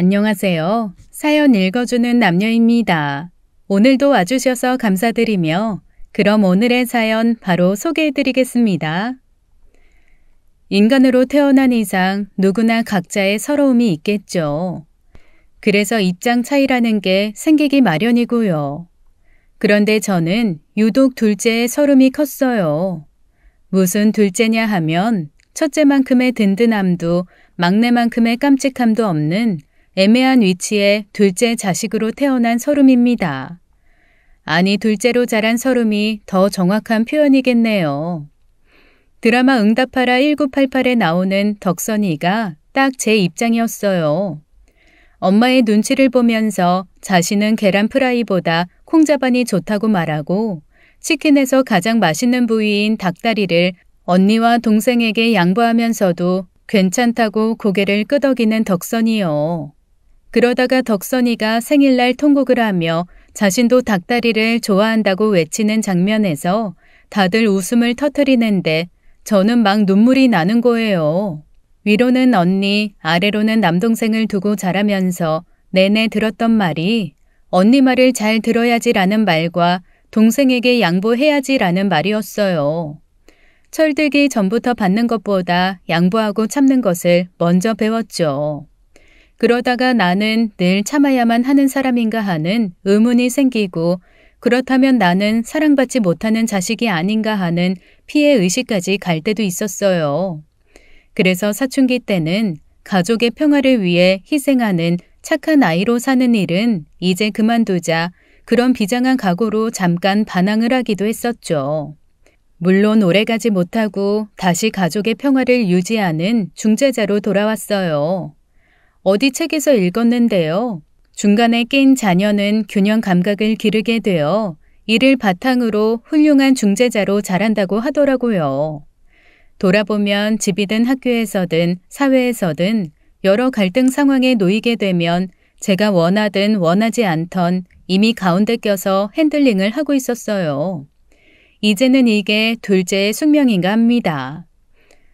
안녕하세요. 사연 읽어주는 남녀입니다. 오늘도 와주셔서 감사드리며 그럼 오늘의 사연 바로 소개해드리겠습니다. 인간으로 태어난 이상 누구나 각자의 서러움이 있겠죠. 그래서 입장 차이라는 게 생기기 마련이고요. 그런데 저는 유독 둘째의 서름이 컸어요. 무슨 둘째냐 하면 첫째만큼의 든든함도 막내만큼의 깜찍함도 없는 애매한 위치에 둘째 자식으로 태어난 서름입니다. 아니, 둘째로 자란 서름이 더 정확한 표현이겠네요. 드라마 응답하라 1988에 나오는 덕선이가 딱 제 입장이었어요. 엄마의 눈치를 보면서 자신은 계란 프라이보다 콩자반이 좋다고 말하고 치킨에서 가장 맛있는 부위인 닭다리를 언니와 동생에게 양보하면서도 괜찮다고 고개를 끄덕이는 덕선이요. 그러다가 덕선이가 생일날 통곡을 하며 자신도 닭다리를 좋아한다고 외치는 장면에서 다들 웃음을 터뜨리는데 저는 막 눈물이 나는 거예요. 위로는 언니, 아래로는 남동생을 두고 자라면서 내내 들었던 말이 언니 말을 잘 들어야지라는 말과 동생에게 양보해야지라는 말이었어요. 철들기 전부터 받는 것보다 양보하고 참는 것을 먼저 배웠죠. 그러다가 나는 늘 참아야만 하는 사람인가 하는 의문이 생기고 그렇다면 나는 사랑받지 못하는 자식이 아닌가 하는 피해의식까지 갈 때도 있었어요. 그래서 사춘기 때는 가족의 평화를 위해 희생하는 착한 아이로 사는 일은 이제 그만두자 그런 비장한 각오로 잠깐 반항을 하기도 했었죠. 물론 오래가지 못하고 다시 가족의 평화를 유지하는 중재자로 돌아왔어요. 어디 책에서 읽었는데요. 중간에 낀 자녀는 균형 감각을 기르게 되어 이를 바탕으로 훌륭한 중재자로 자란다고 하더라고요. 돌아보면 집이든 학교에서든 사회에서든 여러 갈등 상황에 놓이게 되면 제가 원하든 원하지 않던 이미 가운데 껴서 핸들링을 하고 있었어요. 이제는 이게 둘째의 숙명인가 합니다.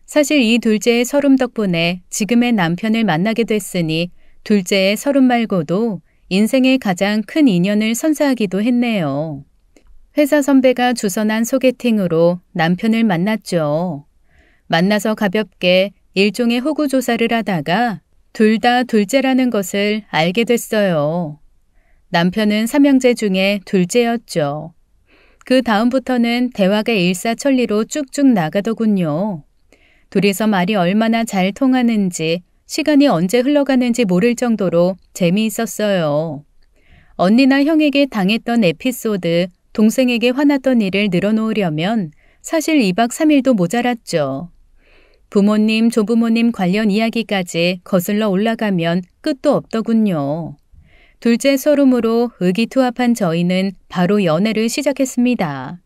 사실 이 둘째의 서름 덕분에 지금의 남편을 만나게 됐으니 둘째의 서름 말고도 인생의 가장 큰 인연을 선사하기도 했네요. 회사 선배가 주선한 소개팅으로 남편을 만났죠. 만나서 가볍게 일종의 호구조사를 하다가 둘 다 둘째라는 것을 알게 됐어요. 남편은 삼형제 중에 둘째였죠. 그 다음부터는 대화가 일사천리로 쭉쭉 나가더군요. 둘이서 말이 얼마나 잘 통하는지 시간이 언제 흘러가는지 모를 정도로 재미있었어요. 언니나 형에게 당했던 에피소드, 동생에게 화났던 일을 늘어놓으려면 사실 2박 3일도 모자랐죠. 부모님, 조부모님 관련 이야기까지 거슬러 올라가면 끝도 없더군요. 둘째 서름으로 의기투합한 저희는 바로 연애를 시작했습니다.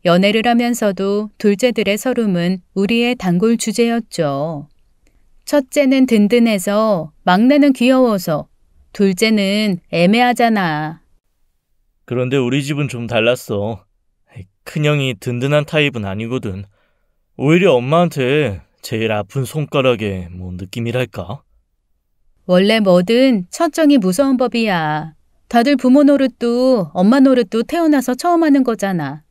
연애를 하면서도 둘째들의 서름은 우리의 단골 주제였죠. 첫째는 든든해서 막내는 귀여워서 둘째는 애매하잖아. 그런데 우리 집은 좀 달랐어. 큰형이 든든한 타입은 아니거든. 오히려 엄마한테 제일 아픈 손가락에 느낌이랄까? 원래 뭐든 첫정이 무서운 법이야. 다들 부모 노릇도 엄마 노릇도 태어나서 처음 하는 거잖아.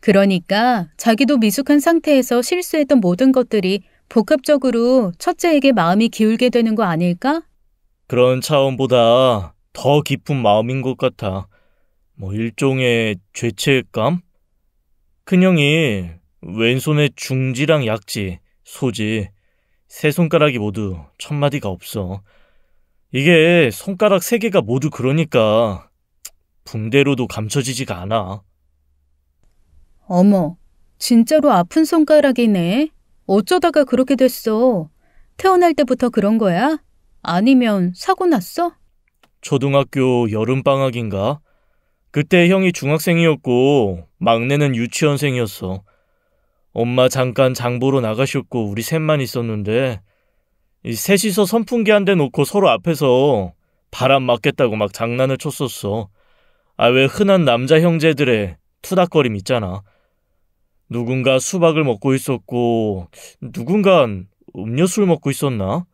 그러니까 자기도 미숙한 상태에서 실수했던 모든 것들이 복합적으로 첫째에게 마음이 기울게 되는 거 아닐까? 그런 차원보다 더 깊은 마음인 것 같아. 일종의 죄책감? 큰형이 왼손에 중지랑 약지, 소지, 세 손가락이 모두 첫마디가 없어. 이게 손가락 3개가 모두 그러니까 붕대로도 감춰지지가 않아. 어머, 진짜로 아픈 손가락이네. 어쩌다가 그렇게 됐어? 태어날 때부터 그런 거야? 아니면 사고 났어? 초등학교 여름방학인가? 그때 형이 중학생이었고 막내는 유치원생이었어. 엄마 잠깐 장 보러 나가셨고 우리 셋만 있었는데 셋이서 선풍기 한 대 놓고 서로 앞에서 바람 맞겠다고 막 장난을 쳤었어. 왜 흔한 남자 형제들의 투닥거림 있잖아. 누군가 수박을 먹고 있었고 누군간 음료수를 먹고 있었나?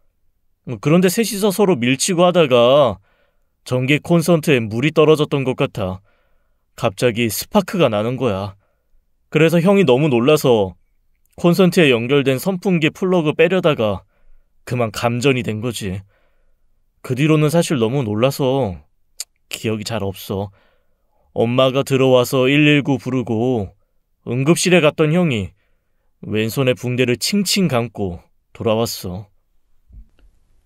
그런데 셋이서 서로 밀치고 하다가 전기 콘센트에 물이 떨어졌던 것 같아. 갑자기 스파크가 나는 거야. 그래서 형이 너무 놀라서 콘센트에 연결된 선풍기 플러그 빼려다가 그만 감전이 된 거지. 그 뒤로는 사실 너무 놀라서 기억이 잘 없어. 엄마가 들어와서 119 부르고 응급실에 갔던 형이 왼손에 붕대를 칭칭 감고 돌아왔어.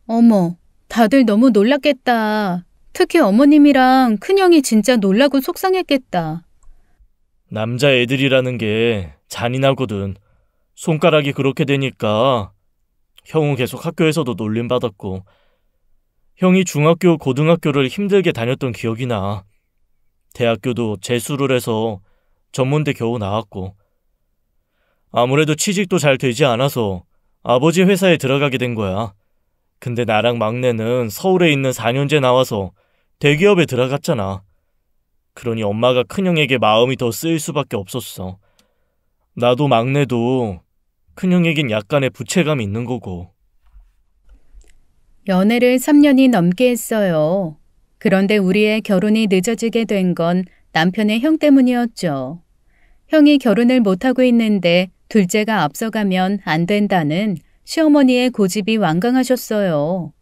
어머, 다들 너무 놀랐겠다. 특히 어머님이랑 큰형이 진짜 놀라고 속상했겠다. 남자 애들이라는 게 잔인하거든. 손가락이 그렇게 되니까 형은 계속 학교에서도 놀림받았고, 형이 중학교, 고등학교를 힘들게 다녔던 기억이 나. 대학교도 재수를 해서 전문대 겨우 나왔고, 아무래도 취직도 잘 되지 않아서 아버지 회사에 들어가게 된 거야. 근데 나랑 막내는 서울에 있는 4년제 나와서 대기업에 들어갔잖아. 그러니 엄마가 큰형에게 마음이 더 쓰일 수밖에 없었어. 나도 막내도 큰형에겐 약간의 부채감이 있는 거고. 연애를 3년이 넘게 했어요. 그런데 우리의 결혼이 늦어지게 된 건 남편의 형 때문이었죠. 형이 결혼을 못하고 있는데 둘째가 앞서가면 안 된다는 시어머니의 고집이 완강하셨어요.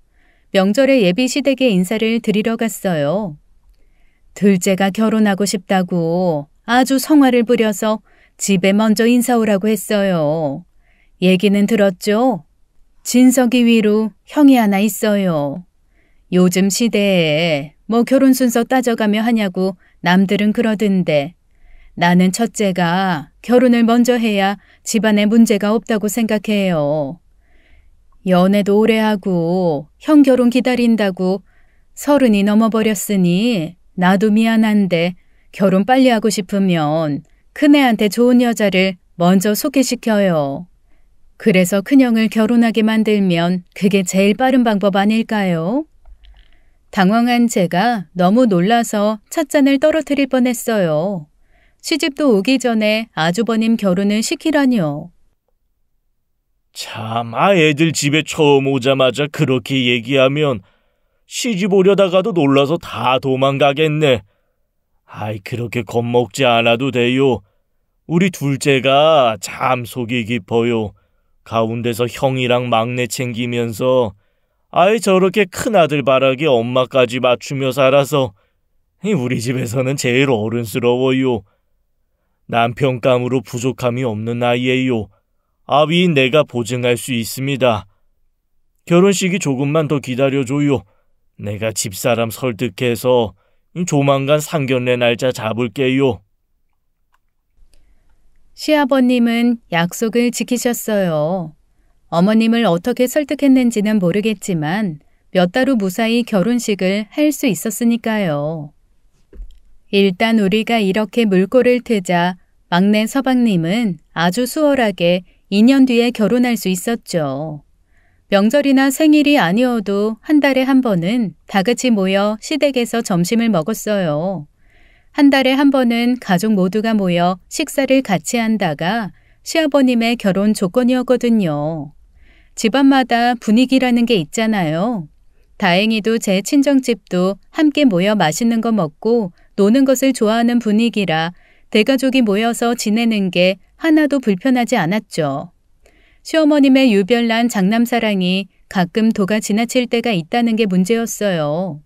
명절에 예비 시댁에 인사를 드리러 갔어요. 둘째가 결혼하고 싶다고 아주 성화를 부려서 집에 먼저 인사 오라고 했어요. 얘기는 들었죠? 진석이 위로 형이 하나 있어요. 요즘 시대에 뭐 결혼 순서 따져가며 하냐고 남들은 그러던데 나는 첫째가 결혼을 먼저 해야 집안에 문제가 없다고 생각해요. 연애도 오래 하고 형 결혼 기다린다고 30이 넘어버렸으니 나도 미안한데 결혼 빨리 하고 싶으면 큰애한테 좋은 여자를 먼저 소개시켜요. 그래서 큰형을 결혼하게 만들면 그게 제일 빠른 방법 아닐까요? 당황한 제가 너무 놀라서 찻잔을 떨어뜨릴 뻔했어요. 시집도 오기 전에 아주버님 결혼을 시키라니요. 참, 애들 집에 처음 오자마자 그렇게 얘기하면 시집 오려다가도 놀라서 다 도망가겠네. 그렇게 겁먹지 않아도 돼요. 우리 둘째가 참 속이 깊어요. 가운데서 형이랑 막내 챙기면서 저렇게 큰아들 바라게 엄마까지 맞추며 살아서 우리 집에서는 제일 어른스러워요. 남편감으로 부족함이 없는 아이예요. 아비인 내가 보증할 수 있습니다. 결혼식이 조금만 더 기다려줘요. 내가 집사람 설득해서 조만간 상견례 날짜 잡을게요. 시아버님은 약속을 지키셨어요. 어머님을 어떻게 설득했는지는 모르겠지만 몇 달 후 무사히 결혼식을 할 수 있었으니까요. 일단 우리가 이렇게 물꼬를 트자 막내 서방님은 아주 수월하게 2년 뒤에 결혼할 수 있었죠. 명절이나 생일이 아니어도 한 달에 한 번은 다 같이 모여 시댁에서 점심을 먹었어요. 한 달에 한 번은 가족 모두가 모여 식사를 같이 한다가 시아버님의 결혼 조건이었거든요. 집안마다 분위기라는 게 있잖아요. 다행히도 제 친정집도 함께 모여 맛있는 거 먹고 노는 것을 좋아하는 분위기라 대가족이 모여서 지내는 게 하나도 불편하지 않았죠. 시어머님의 유별난 장남사랑이 가끔 도가 지나칠 때가 있다는 게 문제였어요.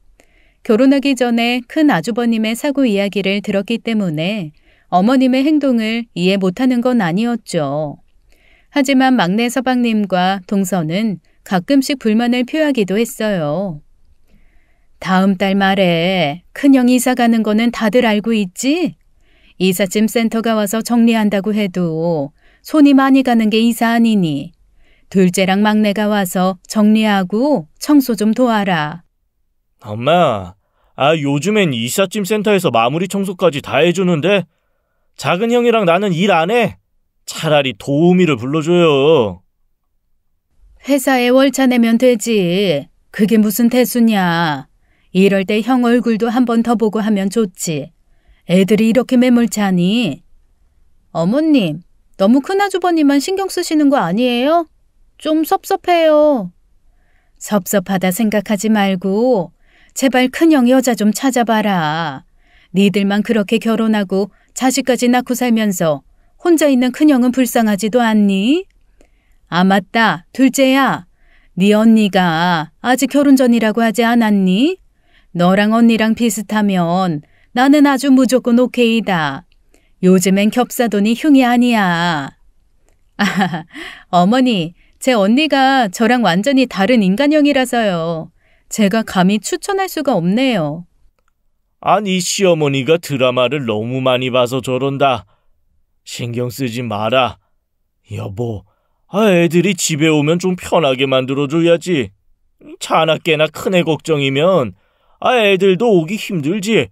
결혼하기 전에 큰 아주버님의 사고 이야기를 들었기 때문에 어머님의 행동을 이해 못하는 건 아니었죠. 하지만 막내 서방님과 동서는 가끔씩 불만을 표하기도 했어요. 다음 달 말에 큰형 이사 가는 거는 다들 알고 있지? 이삿짐 센터가 와서 정리한다고 해도 손이 많이 가는 게 이사 아니니 둘째랑 막내가 와서 정리하고 청소 좀 도와라. 엄마, 요즘엔 이삿짐 센터에서 마무리 청소까지 다 해주는데 작은 형이랑 나는 일 안 해. 차라리 도우미를 불러줘요. 회사에 월차 내면 되지. 그게 무슨 대수냐. 이럴 때 형 얼굴도 한 번 더 보고 하면 좋지. 애들이 이렇게 매몰차니? 어머님, 너무 큰아주버님만 신경 쓰시는 거 아니에요? 좀 섭섭해요. 섭섭하다 생각하지 말고 제발 큰형 여자 좀 찾아봐라. 니들만 그렇게 결혼하고 자식까지 낳고 살면서 혼자 있는 큰형은 불쌍하지도 않니? 아 맞다, 둘째야. 네 언니가 아직 결혼 전이라고 하지 않았니? 너랑 언니랑 비슷하면 나는 아주 무조건 오케이다. 요즘엔 겹사돈이 흉이 아니야. 아, 어머니, 제 언니가 저랑 완전히 다른 인간형이라서요. 제가 감히 추천할 수가 없네요. 아니 시어머니가 드라마를 너무 많이 봐서 저런다. 신경 쓰지 마라. 여보, 애들이 집에 오면 좀 편하게 만들어줘야지. 자나깨나 큰애 걱정이면 애들도 오기 힘들지.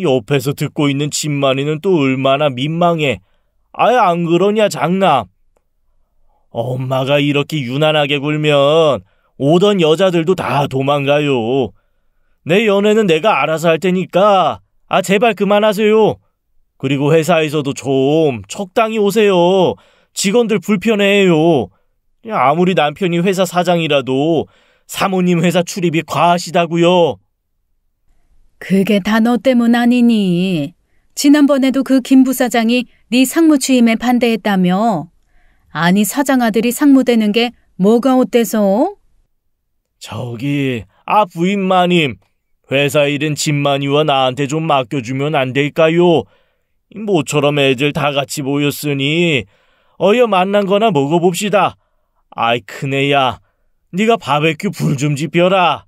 옆에서 듣고 있는 집만이는 또 얼마나 민망해. 아예 안 그러냐 장남. 엄마가 이렇게 유난하게 굴면 오던 여자들도 다 도망가요. 내 연애는 내가 알아서 할 테니까 제발 그만하세요. 그리고 회사에서도 좀 적당히 오세요. 직원들 불편해해요. 아무리 남편이 회사 사장이라도 사모님 회사 출입이 과하시다고요. 그게 다 너 때문 아니니. 지난번에도 그 김 부사장이 네 상무 취임에 반대했다며. 아니 사장 아들이 상무 되는 게 뭐가 어때서? 저기 부인 마님, 회사 일은 집만이와 나한테 좀 맡겨주면 안 될까요? 모처럼 애들 다 같이 모였으니 어여 만난 거나 먹어봅시다. 아이 큰애야, 네가 바베큐 불 좀 지펴라.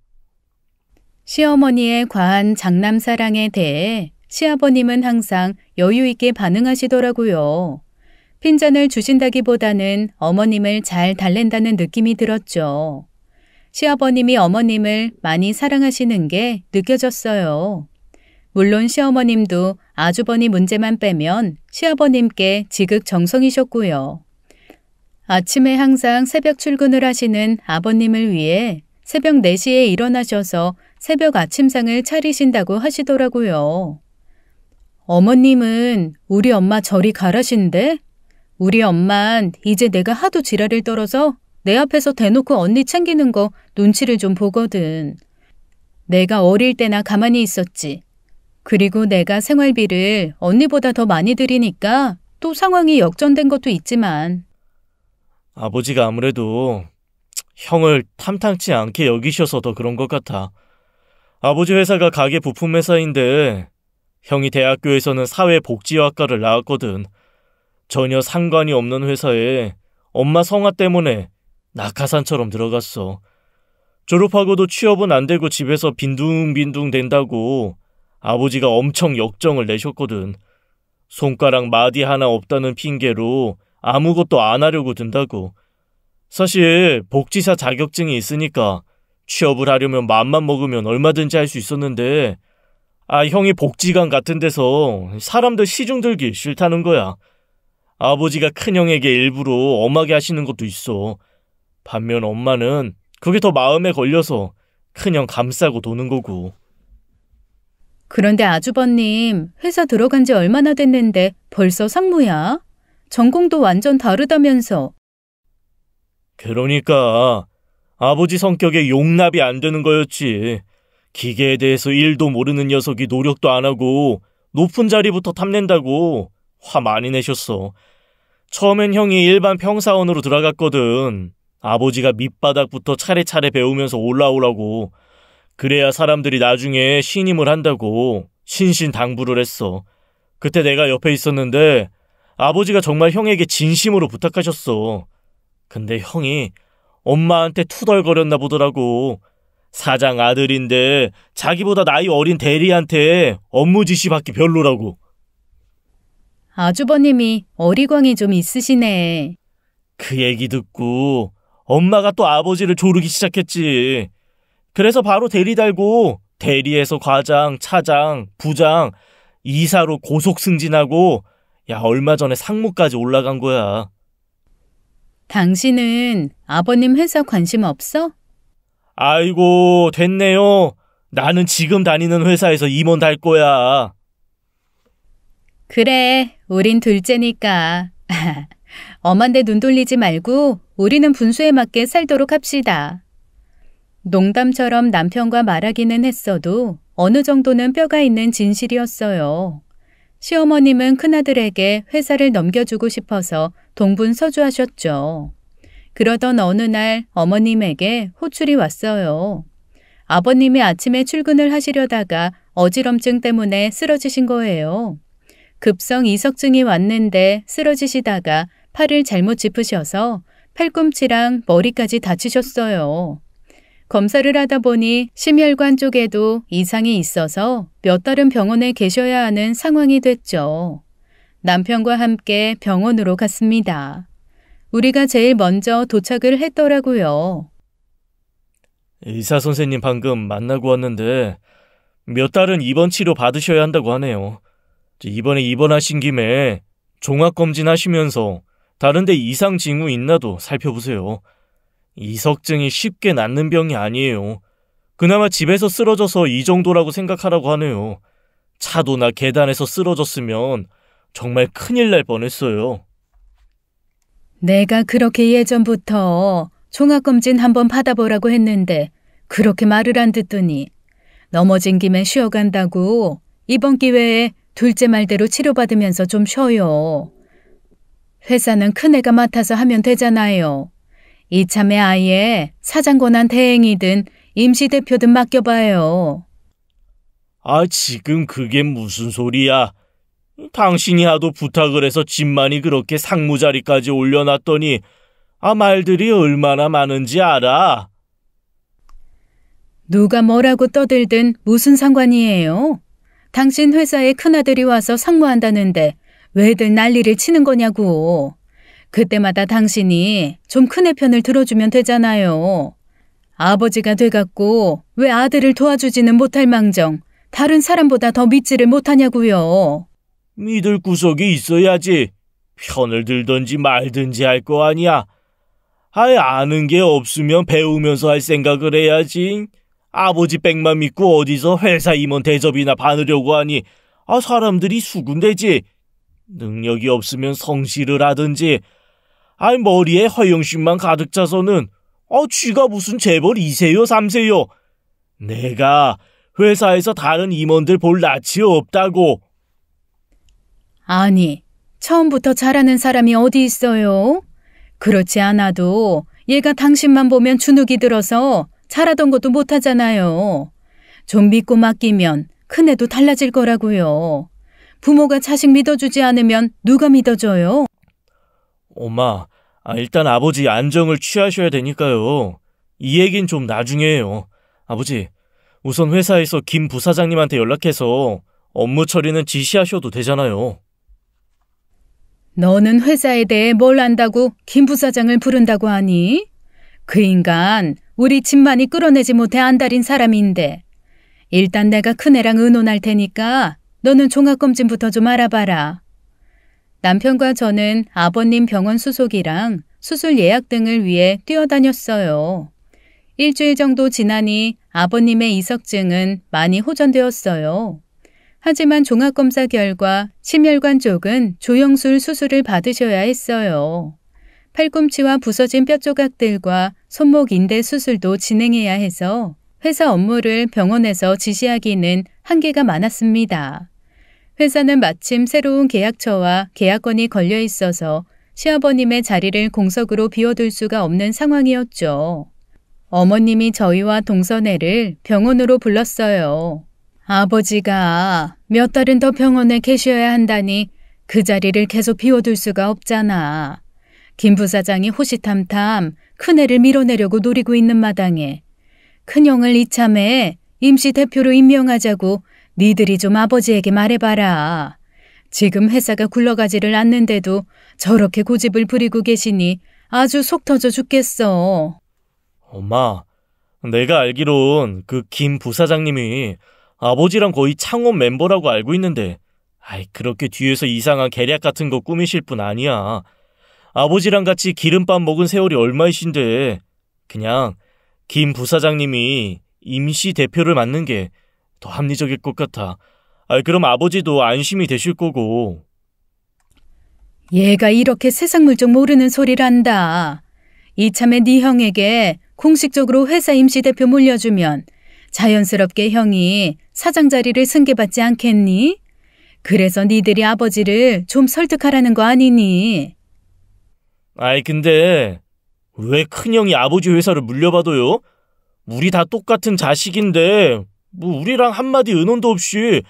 시어머니의 과한 장남 사랑에 대해 시아버님은 항상 여유 있게 반응하시더라고요. 핀잔을 주신다기보다는 어머님을 잘 달랜다는 느낌이 들었죠. 시아버님이 어머님을 많이 사랑하시는 게 느껴졌어요. 물론 시어머님도 아주버니 문제만 빼면 시아버님께 지극정성이셨고요. 아침에 항상 새벽 출근을 하시는 아버님을 위해 새벽 4시에 일어나셔서 새벽 아침상을 차리신다고 하시더라고요. 어머님은 우리 엄마 저리 가라신데? 우리 엄만 이제 내가 하도 지랄을 떨어서 내 앞에서 대놓고 언니 챙기는 거 눈치를 좀 보거든. 내가 어릴 때나 가만히 있었지. 그리고 내가 생활비를 언니보다 더 많이 들이니까 또 상황이 역전된 것도 있지만. 아버지가 아무래도 형을 탐탁치 않게 여기셔서 더 그런 것 같아. 아버지 회사가 가게 부품 회사인데 형이 대학교에서는 사회복지학과를 나왔거든. 전혀 상관이 없는 회사에 엄마 성화 때문에 낙하산처럼 들어갔어. 졸업하고도 취업은 안 되고 집에서 빈둥빈둥 된다고 아버지가 엄청 역정을 내셨거든. 손가락 마디 하나 없다는 핑계로 아무것도 안 하려고 든다고. 사실 복지사 자격증이 있으니까 취업을 하려면 맘만 먹으면 얼마든지 할 수 있었는데 형이 복지관 같은 데서 사람들 시중 들기 싫다는 거야. 아버지가 큰형에게 일부러 엄하게 하시는 것도 있어. 반면 엄마는 그게 더 마음에 걸려서 큰형 감싸고 도는 거고. 그런데 아주버님 회사 들어간 지 얼마나 됐는데 벌써 상무야? 전공도 완전 다르다면서. 그러니까 아버지 성격에 용납이 안 되는 거였지. 기계에 대해서 1도 모르는 녀석이 노력도 안 하고 높은 자리부터 탐낸다고 화 많이 내셨어. 처음엔 형이 일반 평사원으로 들어갔거든. 아버지가 밑바닥부터 차례차례 배우면서 올라오라고. 그래야 사람들이 나중에 신임을 한다고 신신당부를 했어. 그때 내가 옆에 있었는데 아버지가 정말 형에게 진심으로 부탁하셨어. 근데 형이 엄마한테 투덜거렸나 보더라고. 사장 아들인데 자기보다 나이 어린 대리한테 업무 지시받기 별로라고. 아주버님이 어리광이 좀 있으시네. 그 얘기 듣고 엄마가 또 아버지를 조르기 시작했지. 그래서 바로 대리 달고 대리에서 과장, 차장, 부장, 이사로 고속 승진하고 얼마 전에 상무까지 올라간 거야. 당신은 아버님 회사 관심 없어? 아이고 됐네요. 나는 지금 다니는 회사에서 임원 달 거야. 그래, 우린 둘째니까. 엄한테 눈 돌리지 말고 우리는 분수에 맞게 살도록 합시다. 농담처럼 남편과 말하기는 했어도 어느 정도는 뼈가 있는 진실이었어요. 시어머님은 큰아들에게 회사를 넘겨주고 싶어서 동분서주하셨죠. 그러던 어느 날 어머님에게 호출이 왔어요. 아버님이 아침에 출근을 하시려다가 어지럼증 때문에 쓰러지신 거예요. 급성 이석증이 왔는데 쓰러지시다가 팔을 잘못 짚으셔서 팔꿈치랑 머리까지 다치셨어요. 검사를 하다 보니 심혈관 쪽에도 이상이 있어서 몇 달은 병원에 계셔야 하는 상황이 됐죠. 남편과 함께 병원으로 갔습니다. 우리가 제일 먼저 도착을 했더라고요. 의사 선생님 방금 만나고 왔는데 몇 달은 입원 치료 받으셔야 한다고 하네요. 이번에 입원하신 김에 종합검진 하시면서 다른 데 이상 징후 있나도 살펴보세요. 이석증이 쉽게 낫는 병이 아니에요. 그나마 집에서 쓰러져서 이 정도라고 생각하라고 하네요. 차도나 계단에서 쓰러졌으면 정말 큰일 날 뻔했어요. 내가 그렇게 예전부터 종합검진 한번 받아보라고 했는데 그렇게 말을 안 듣더니 넘어진 김에 쉬어간다고 이번 기회에 둘째 말대로 치료받으면서 좀 쉬어요. 회사는 큰애가 맡아서 하면 되잖아요. 이참에 아예 사장 권한 대행이든 임시대표든 맡겨봐요. 지금 그게 무슨 소리야. 당신이 하도 부탁을 해서 집만이 그렇게 상무자리까지 올려놨더니 말들이 얼마나 많은지 알아? 누가 뭐라고 떠들든 무슨 상관이에요? 당신 회사에 큰아들이 와서 상무한다는데 왜들 난리를 치는 거냐고. 그때마다 당신이 좀 큰애 편을 들어주면 되잖아요. 아버지가 돼갖고 왜 아들을 도와주지는 못할 망정 다른 사람보다 더 믿지를 못하냐고요. 믿을 구석이 있어야지. 편을 들든지 말든지 할 거 아니야. 아는 게 없으면 배우면서 할 생각을 해야지. 아버지 빽만 믿고 어디서 회사 임원 대접이나 받으려고 하니 사람들이 수군대지. 능력이 없으면 성실을 하든지. 머리에 허영심만 가득 차서는 쥐가 무슨 재벌 2세요 3세요. 내가 회사에서 다른 임원들 볼 낯이 없다고. 아니, 처음부터 잘하는 사람이 어디 있어요? 그렇지 않아도 얘가 당신만 보면 주눅이 들어서 잘하던 것도 못하잖아요. 좀 믿고 맡기면 큰애도 달라질 거라고요. 부모가 자식 믿어주지 않으면 누가 믿어줘요? 엄마, 일단 아버지 안정을 취하셔야 되니까요. 이 얘긴 좀 나중에 해요. 아버지, 우선 회사에서 김 부사장님한테 연락해서 업무 처리는 지시하셔도 되잖아요. 너는 회사에 대해 뭘 안다고 김 부사장을 부른다고 하니? 그 인간 우리 집만이 끌어내지 못해 안달인 사람인데. 일단 내가 큰애랑 의논할 테니까 너는 종합검진부터 좀 알아봐라. 남편과 저는 아버님 병원 수속이랑 수술 예약 등을 위해 뛰어다녔어요. 일주일 정도 지나니 아버님의 이석증은 많이 호전되었어요. 하지만 종합검사 결과 심혈관 쪽은 조영술 수술을 받으셔야 했어요. 팔꿈치와 부서진 뼈 조각들과 손목 인대 수술도 진행해야 해서 회사 업무를 병원에서 지시하기는 한계가 많았습니다. 회사는 마침 새로운 계약처와 계약건이 걸려 있어서 시아버님의 자리를 공석으로 비워둘 수가 없는 상황이었죠. 어머님이 저희와 동서애를 병원으로 불렀어요. 아버지가 몇 달은 더 병원에 계셔야 한다니 그 자리를 계속 비워둘 수가 없잖아. 김 부사장이 호시탐탐 큰애를 밀어내려고 노리고 있는 마당에 큰형을 이참에 임시 대표로 임명하자고 니들이 좀 아버지에게 말해봐라. 지금 회사가 굴러가지를 않는데도 저렇게 고집을 부리고 계시니 아주 속 터져 죽겠어. 엄마, 내가 알기론 그 김 부사장님이 아버지랑 거의 창업 멤버라고 알고 있는데 그렇게 뒤에서 이상한 계략 같은 거 꾸미실 분 아니야. 아버지랑 같이 기름밥 먹은 세월이 얼마이신데 그냥 김 부사장님이 임시 대표를 맡는 게 더 합리적일 것 같아. 그럼 아버지도 안심이 되실 거고. 얘가 이렇게 세상 물정 모르는 소리를 한다. 이참에 네 형에게 공식적으로 회사 임시대표 물려주면 자연스럽게 형이 사장 자리를 승계받지 않겠니? 그래서 니들이 아버지를 좀 설득하라는 거 아니니? 아이, 근데 왜 큰형이 아버지 회사를 물려받아요? 우리 다 똑같은 자식인데 뭐 우리랑 한마디 의논도 없이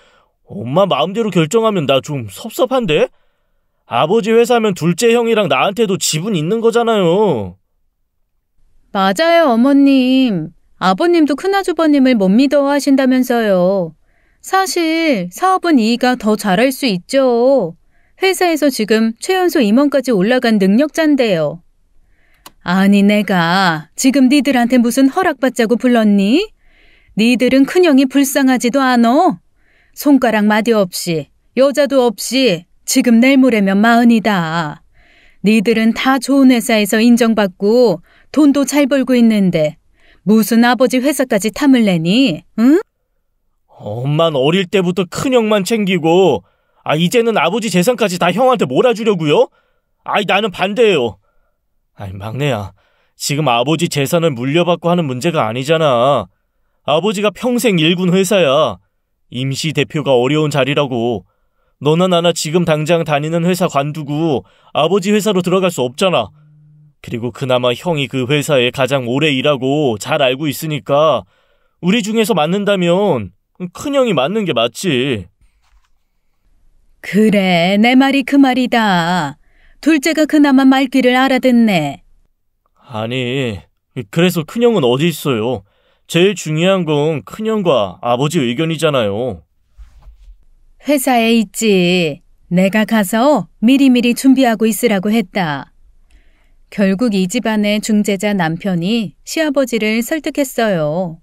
엄마 마음대로 결정하면 나 좀 섭섭한데? 아버지 회사면 둘째 형이랑 나한테도 지분 있는 거잖아요. 맞아요, 어머님. 아버님도 큰아주버님을 못 믿어 하신다면서요. 사실 사업은 이이가 더 잘할 수 있죠. 회사에서 지금 최연소 임원까지 올라간 능력자인데요. 아니, 내가 지금 니들한테 무슨 허락받자고 불렀니? 니들은 큰형이 불쌍하지도 않어. 손가락 마디 없이, 여자도 없이 지금 내일모레면 40이다. 니들은 다 좋은 회사에서 인정받고 돈도 잘 벌고 있는데 무슨 아버지 회사까지 탐을 내니? 응? 엄만 어릴 때부터 큰형만 챙기고 이제는 아버지 재산까지 다 형한테 몰아주려고요? 나는 반대예요. 막내야, 지금 아버지 재산을 물려받고 하는 문제가 아니잖아. 아버지가 평생 일군 회사야. 임시 대표가 어려운 자리라고. 너나 나나 지금 당장 다니는 회사 관두고 아버지 회사로 들어갈 수 없잖아. 그리고 그나마 형이 그 회사에 가장 오래 일하고 잘 알고 있으니까 우리 중에서 맞는다면 큰형이 맞는 게 맞지. 그래, 내 말이 그 말이다. 둘째가 그나마 말귀를 알아듣네. 아니, 그래서 큰형은 어디 있어요? 제일 중요한 건 큰형과 아버지 의견이잖아요. 회사에 있지. 내가 가서 미리미리 준비하고 있으라고 했다. 결국 이 집안의 중재자 남편이 시아버지를 설득했어요.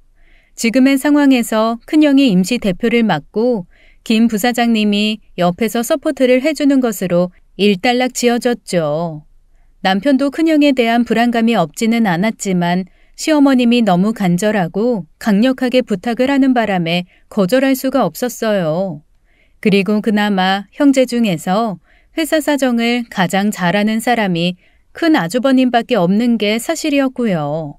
지금의 상황에서 큰형이 임시 대표를 맡고 김 부사장님이 옆에서 서포트를 해주는 것으로 일단락 지어졌죠. 남편도 큰형에 대한 불안감이 없지는 않았지만 시어머님이 너무 간절하고 강력하게 부탁을 하는 바람에 거절할 수가 없었어요. 그리고 그나마 형제 중에서 회사 사정을 가장 잘하는 사람이 큰 아주버님밖에 없는 게 사실이었고요.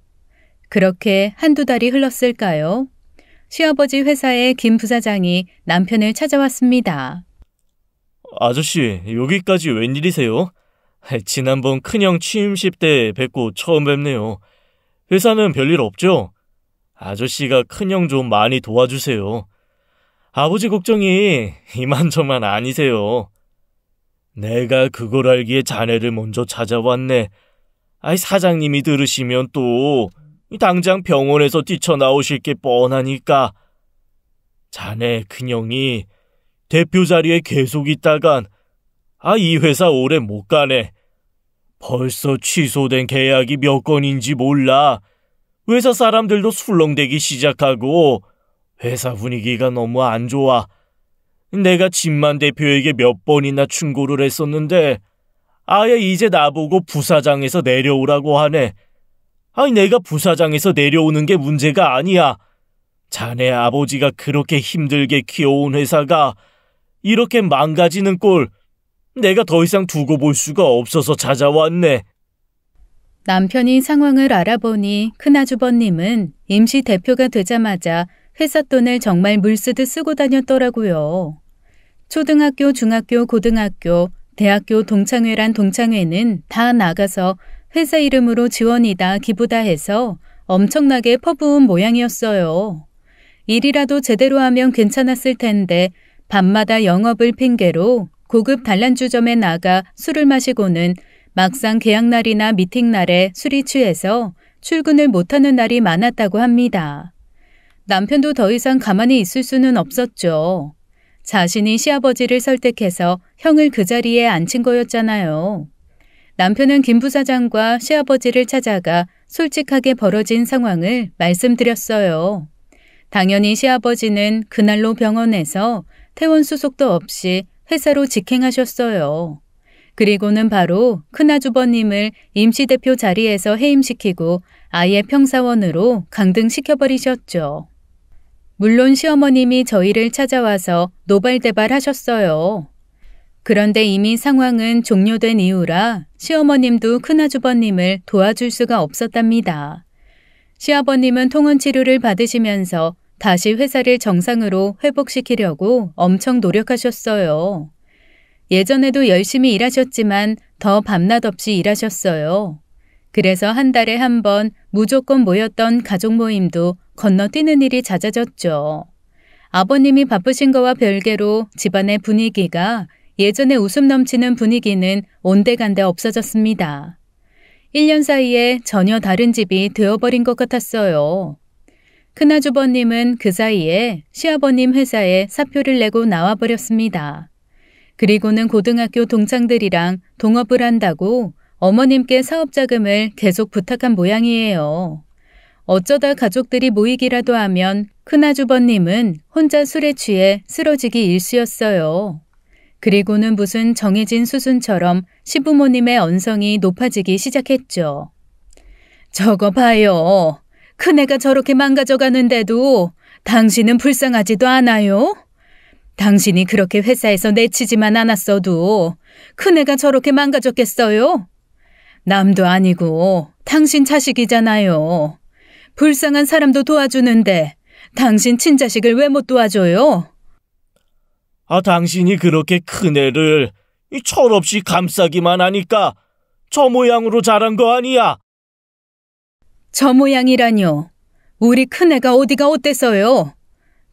그렇게 한두 달이 흘렀을까요? 시아버지 회사에 김 부사장이 남편을 찾아왔습니다. 아저씨, 여기까지 웬일이세요? 지난번 큰형 취임식 때 뵙고 처음 뵙네요. 회사는 별일 없죠? 아저씨가 큰형 좀 많이 도와주세요. 아버지 걱정이 이만저만 아니세요. 내가 그걸 알기에 자네를 먼저 찾아왔네. 사장님이 들으시면 또 당장 병원에서 뛰쳐나오실 게 뻔하니까. 자네 큰형이 대표 자리에 계속 있다간 이 회사 오래 못 가네. 벌써 취소된 계약이 몇 건인지 몰라. 회사 사람들도 술렁대기 시작하고 회사 분위기가 너무 안 좋아. 내가 진만 대표에게 몇 번이나 충고를 했었는데 아예 이제 나보고 부사장에서 내려오라고 하네. 내가 부사장에서 내려오는 게 문제가 아니야. 자네 아버지가 그렇게 힘들게 키워온 회사가 이렇게 망가지는 꼴 내가 더 이상 두고 볼 수가 없어서 찾아왔네. 남편이 상황을 알아보니 큰아주버님은 임시 대표가 되자마자 회사 돈을 정말 물쓰듯 쓰고 다녔더라고요. 초등학교, 중학교, 고등학교, 대학교 동창회란 동창회는 다 나가서 회사 이름으로 지원이다 기부다 해서 엄청나게 퍼부은 모양이었어요. 일이라도 제대로 하면 괜찮았을 텐데 밤마다 영업을 핑계로 고급 단란주점에 나가 술을 마시고는 막상 계약날이나 미팅날에 술이 취해서 출근을 못하는 날이 많았다고 합니다. 남편도 더 이상 가만히 있을 수는 없었죠. 자신이 시아버지를 설득해서 형을 그 자리에 앉힌 거였잖아요. 남편은 김 부사장과 시아버지를 찾아가 솔직하게 벌어진 상황을 말씀드렸어요. 당연히 시아버지는 그날로 병원에서 퇴원 수속도 없이 회사로 직행하셨어요. 그리고는 바로 큰아주버님을 임시대표 자리에서 해임시키고 아예 평사원으로 강등시켜버리셨죠. 물론 시어머님이 저희를 찾아와서 노발대발하셨어요. 그런데 이미 상황은 종료된 이후라 시어머님도 큰아주버님을 도와줄 수가 없었답니다. 시아버님은 통원 치료를 받으시면서 다시 회사를 정상으로 회복시키려고 엄청 노력하셨어요. 예전에도 열심히 일하셨지만 더 밤낮 없이 일하셨어요. 그래서 한 달에 한 번 무조건 모였던 가족 모임도 건너뛰는 일이 잦아졌죠. 아버님이 바쁘신 거와 별개로 집안의 분위기가 예전에 웃음 넘치는 분위기는 온데간데 없어졌습니다. 1년 사이에 전혀 다른 집이 되어버린 것 같았어요. 큰아주버님은 그 사이에 시아버님 회사에 사표를 내고 나와버렸습니다. 그리고는 고등학교 동창들이랑 동업을 한다고 어머님께 사업자금을 계속 부탁한 모양이에요. 어쩌다 가족들이 모이기라도 하면 큰아주버님은 혼자 술에 취해 쓰러지기 일쑤였어요. 그리고는 무슨 정해진 수순처럼 시부모님의 언성이 높아지기 시작했죠. 저거 봐요. 큰애가 저렇게 망가져가는데도 당신은 불쌍하지도 않아요? 당신이 그렇게 회사에서 내치지만 않았어도 큰애가 저렇게 망가졌겠어요? 남도 아니고 당신 자식이잖아요. 불쌍한 사람도 도와주는데 당신 친자식을 왜 못 도와줘요? 당신이 그렇게 큰애를 철없이 감싸기만 하니까 저 모양으로 자란 거 아니야? 저 모양이라뇨. 우리 큰애가 어디가 어때서요?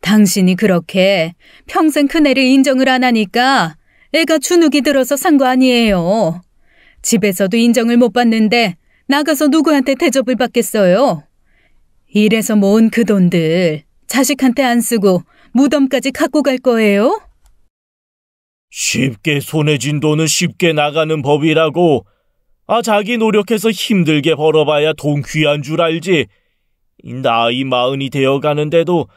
당신이 그렇게 평생 큰애를 인정을 안 하니까 애가 주눅이 들어서 산 거 아니에요. 집에서도 인정을 못 받는데 나가서 누구한테 대접을 받겠어요? 이래서 모은 그 돈들 자식한테 안 쓰고 무덤까지 갖고 갈 거예요? 쉽게 손에 쥔 돈은 쉽게 나가는 법이라고. 자기 노력해서 힘들게 벌어봐야 돈 귀한 줄 알지. 나이 40이 되어가는데도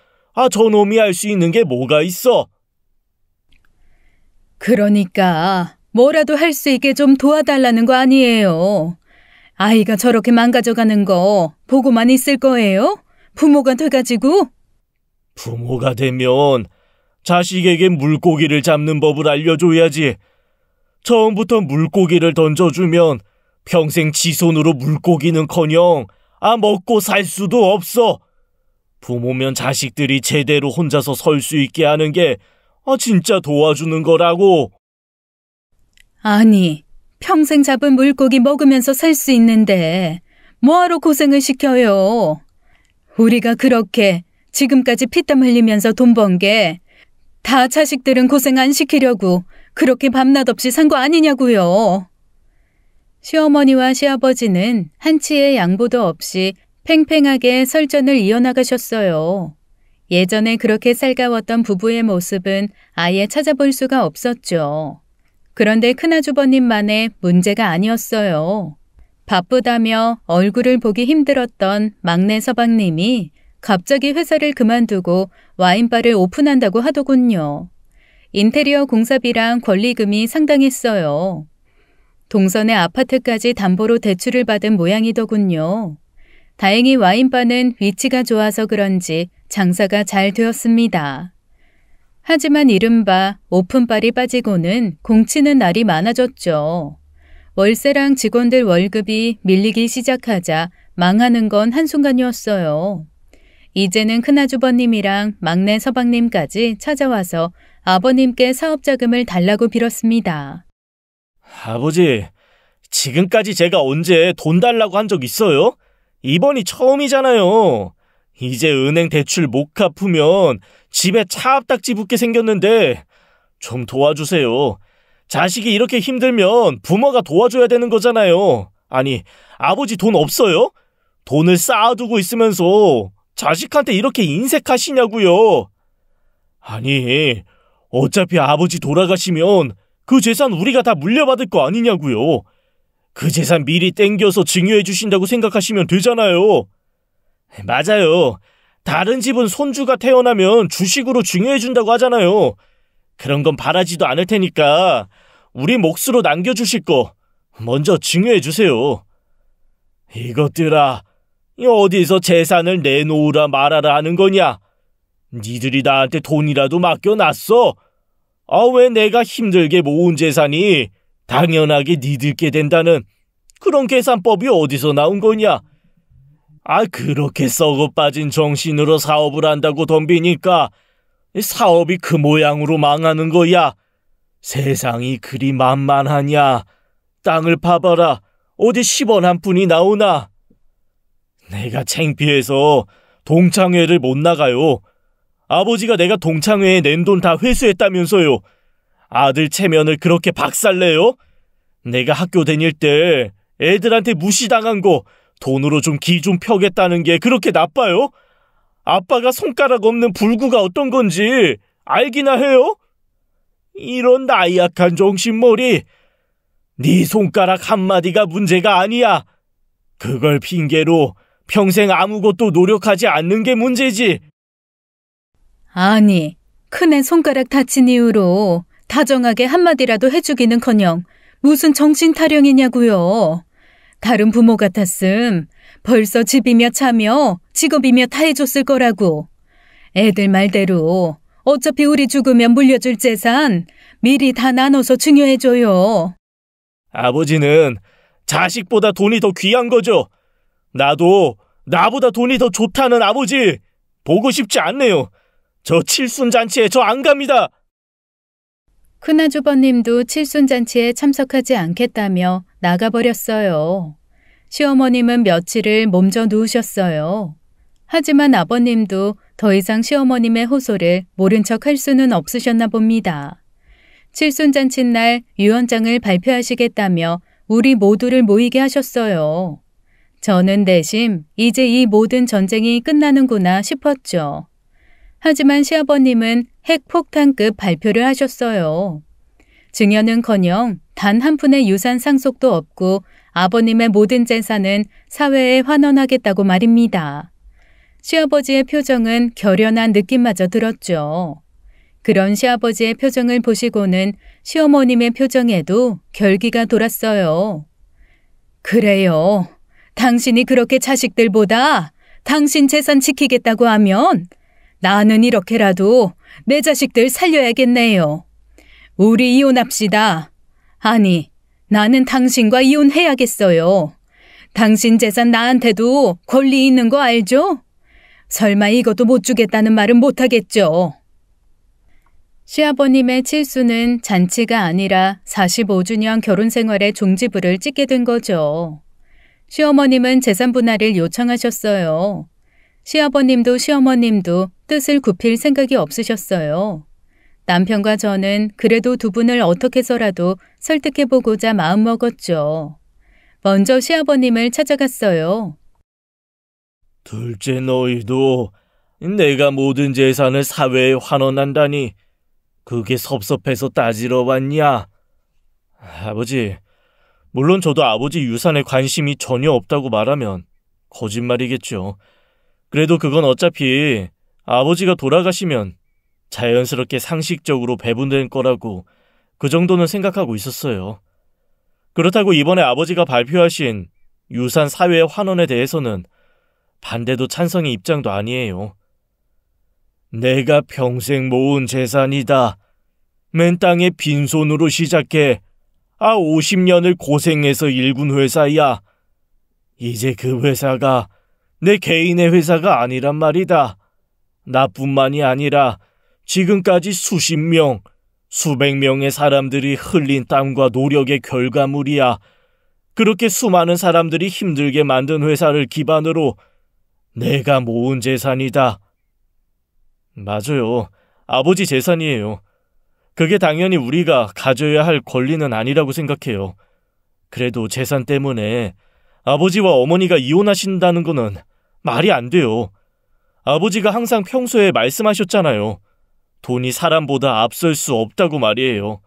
저놈이 할 수 있는 게 뭐가 있어? 그러니까 뭐라도 할 수 있게 좀 도와달라는 거 아니에요. 아이가 저렇게 망가져가는 거 보고만 있을 거예요? 부모가 돼가지고? 부모가 되면 자식에게 물고기를 잡는 법을 알려줘야지. 처음부터 물고기를 던져주면 평생 지 손으로 물고기는커녕 먹고 살 수도 없어. 부모면 자식들이 제대로 혼자서 설 수 있게 하는 게 진짜 도와주는 거라고. 아니, 평생 잡은 물고기 먹으면서 살 수 있는데 뭐하러 고생을 시켜요? 우리가 그렇게 지금까지 피땀 흘리면서 돈 번 게 다 자식들은 고생 안 시키려고 그렇게 밤낮 없이 산 거 아니냐고요. 시어머니와 시아버지는 한치의 양보도 없이 팽팽하게 설전을 이어나가셨어요. 예전에 그렇게 살가웠던 부부의 모습은 아예 찾아볼 수가 없었죠. 그런데 큰아주버님만의 문제가 아니었어요. 바쁘다며 얼굴을 보기 힘들었던 막내 서방님이 갑자기 회사를 그만두고 와인바를 오픈한다고 하더군요. 인테리어 공사비랑 권리금이 상당했어요. 동선의 아파트까지 담보로 대출을 받은 모양이더군요. 다행히 와인바는 위치가 좋아서 그런지 장사가 잘 되었습니다. 하지만 이른바 오픈빨이 빠지고는 공치는 날이 많아졌죠. 월세랑 직원들 월급이 밀리기 시작하자 망하는 건 한순간이었어요. 이제는 큰아주버님이랑 막내 서방님까지 찾아와서 아버님께 사업자금을 달라고 빌었습니다. 아버지, 지금까지 제가 언제 돈 달라고 한 적 있어요? 이번이 처음이잖아요. 이제 은행 대출 못 갚으면 집에 차 앞딱지 붙게 생겼는데 좀 도와주세요. 자식이 이렇게 힘들면 부모가 도와줘야 되는 거잖아요. 아니, 아버지 돈 없어요? 돈을 쌓아두고 있으면서 자식한테 이렇게 인색하시냐고요. 아니, 어차피 아버지 돌아가시면 그 재산 우리가 다 물려받을 거 아니냐고요. 그 재산 미리 땡겨서 증여해 주신다고 생각하시면 되잖아요. 맞아요. 다른 집은 손주가 태어나면 주식으로 증여해 준다고 하잖아요. 그런 건 바라지도 않을 테니까 우리 몫으로 남겨주실 거 먼저 증여해 주세요. 이것들아, 어디서 재산을 내놓으라 말아라 하는 거냐? 니들이 나한테 돈이라도 맡겨놨어? 왜 내가 힘들게 모은 재산이 당연하게 니들께 된다는 그런 계산법이 어디서 나온 거냐? 그렇게 썩어 빠진 정신으로 사업을 한다고 덤비니까 사업이 그 모양으로 망하는 거야. 세상이 그리 만만하냐. 땅을 파봐라. 어디 10원 한 푼이 나오나. 내가 창피해서 동창회를 못 나가요. 아버지가 내가 동창회에 낸 돈 다 회수했다면서요. 아들 체면을 그렇게 박살내요? 내가 학교 다닐 때 애들한테 무시당한 거 돈으로 좀 기 좀 펴겠다는 게 그렇게 나빠요? 아빠가 손가락 없는 불구가 어떤 건지 알기나 해요? 이런 나약한 정신머리. 네 손가락 한마디가 문제가 아니야. 그걸 핑계로 평생 아무것도 노력하지 않는 게 문제지. 아니, 큰애 손가락 다친 이후로 다정하게 한마디라도 해주기는커녕 무슨 정신 타령이냐고요. 다른 부모 같았음 벌써 집이며 차며 직업이며 다 해줬을 거라고. 애들 말대로 어차피 우리 죽으면 물려줄 재산 미리 다 나눠서 증여해줘요. 아버지는 자식보다 돈이 더 귀한 거죠. 나도 나보다 돈이 더 좋다는 아버지 보고 싶지 않네요. 저 칠순잔치에 저 안 갑니다. 큰아주버님도 칠순잔치에 참석하지 않겠다며 나가버렸어요. 시어머님은 며칠을 몸져 누우셨어요. 하지만 아버님도 더 이상 시어머님의 호소를 모른 척 할 수는 없으셨나 봅니다. 칠순잔치 날 유언장을 발표하시겠다며 우리 모두를 모이게 하셨어요. 저는 대신 이제 이 모든 전쟁이 끝나는구나 싶었죠. 하지만 시아버님은 핵폭탄급 발표를 하셨어요. 증여는커녕 단 한 푼의 유산 상속도 없고 아버님의 모든 재산은 사회에 환원하겠다고 말입니다. 시아버지의 표정은 결연한 느낌마저 들었죠. 그런 시아버지의 표정을 보시고는 시어머님의 표정에도 결기가 돌았어요. 그래요. 당신이 그렇게 자식들보다 당신 재산 지키겠다고 하면 나는 이렇게라도 내 자식들 살려야겠네요. 우리 이혼합시다. 아니, 나는 당신과 이혼해야겠어요. 당신 재산 나한테도 권리 있는 거 알죠? 설마 이것도 못 주겠다는 말은 못하겠죠. 시아버님의 칠수는 잔치가 아니라 45주년 결혼 생활의 종지부를 찍게 된 거죠. 시어머님은 재산 분할을 요청하셨어요. 시아버님도 시어머님도 뜻을 굽힐 생각이 없으셨어요. 남편과 저는 그래도 두 분을 어떻게 해서라도 설득해보고자 마음먹었죠. 먼저 시아버님을 찾아갔어요. 둘째 너희도 내가 모든 재산을 사회에 환원한다니 그게 섭섭해서 따지러 왔냐? 아버지, 물론 저도 아버지 유산에 관심이 전혀 없다고 말하면 거짓말이겠죠. 그래도 그건 어차피 아버지가 돌아가시면 자연스럽게 상식적으로 배분될 거라고 그 정도는 생각하고 있었어요. 그렇다고 이번에 아버지가 발표하신 유산 사회 환원에 대해서는 반대도 찬성의 입장도 아니에요. 내가 평생 모은 재산이다. 맨 땅에 빈손으로 시작해 50년을 고생해서 일군 회사야. 이제 그 회사가 내 개인의 회사가 아니란 말이다. 나뿐만이 아니라 지금까지 수십 명, 수백 명의 사람들이 흘린 땀과 노력의 결과물이야. 그렇게 수많은 사람들이 힘들게 만든 회사를 기반으로 내가 모은 재산이다. 맞아요. 아버지 재산이에요. 그게 당연히 우리가 가져야 할 권리는 아니라고 생각해요. 그래도 재산 때문에 아버지와 어머니가 이혼하신다는 거는 말이 안 돼요. 아버지가 항상 평소에 말씀하셨잖아요. 돈이 사람보다 앞설 수 없다고 말이에요.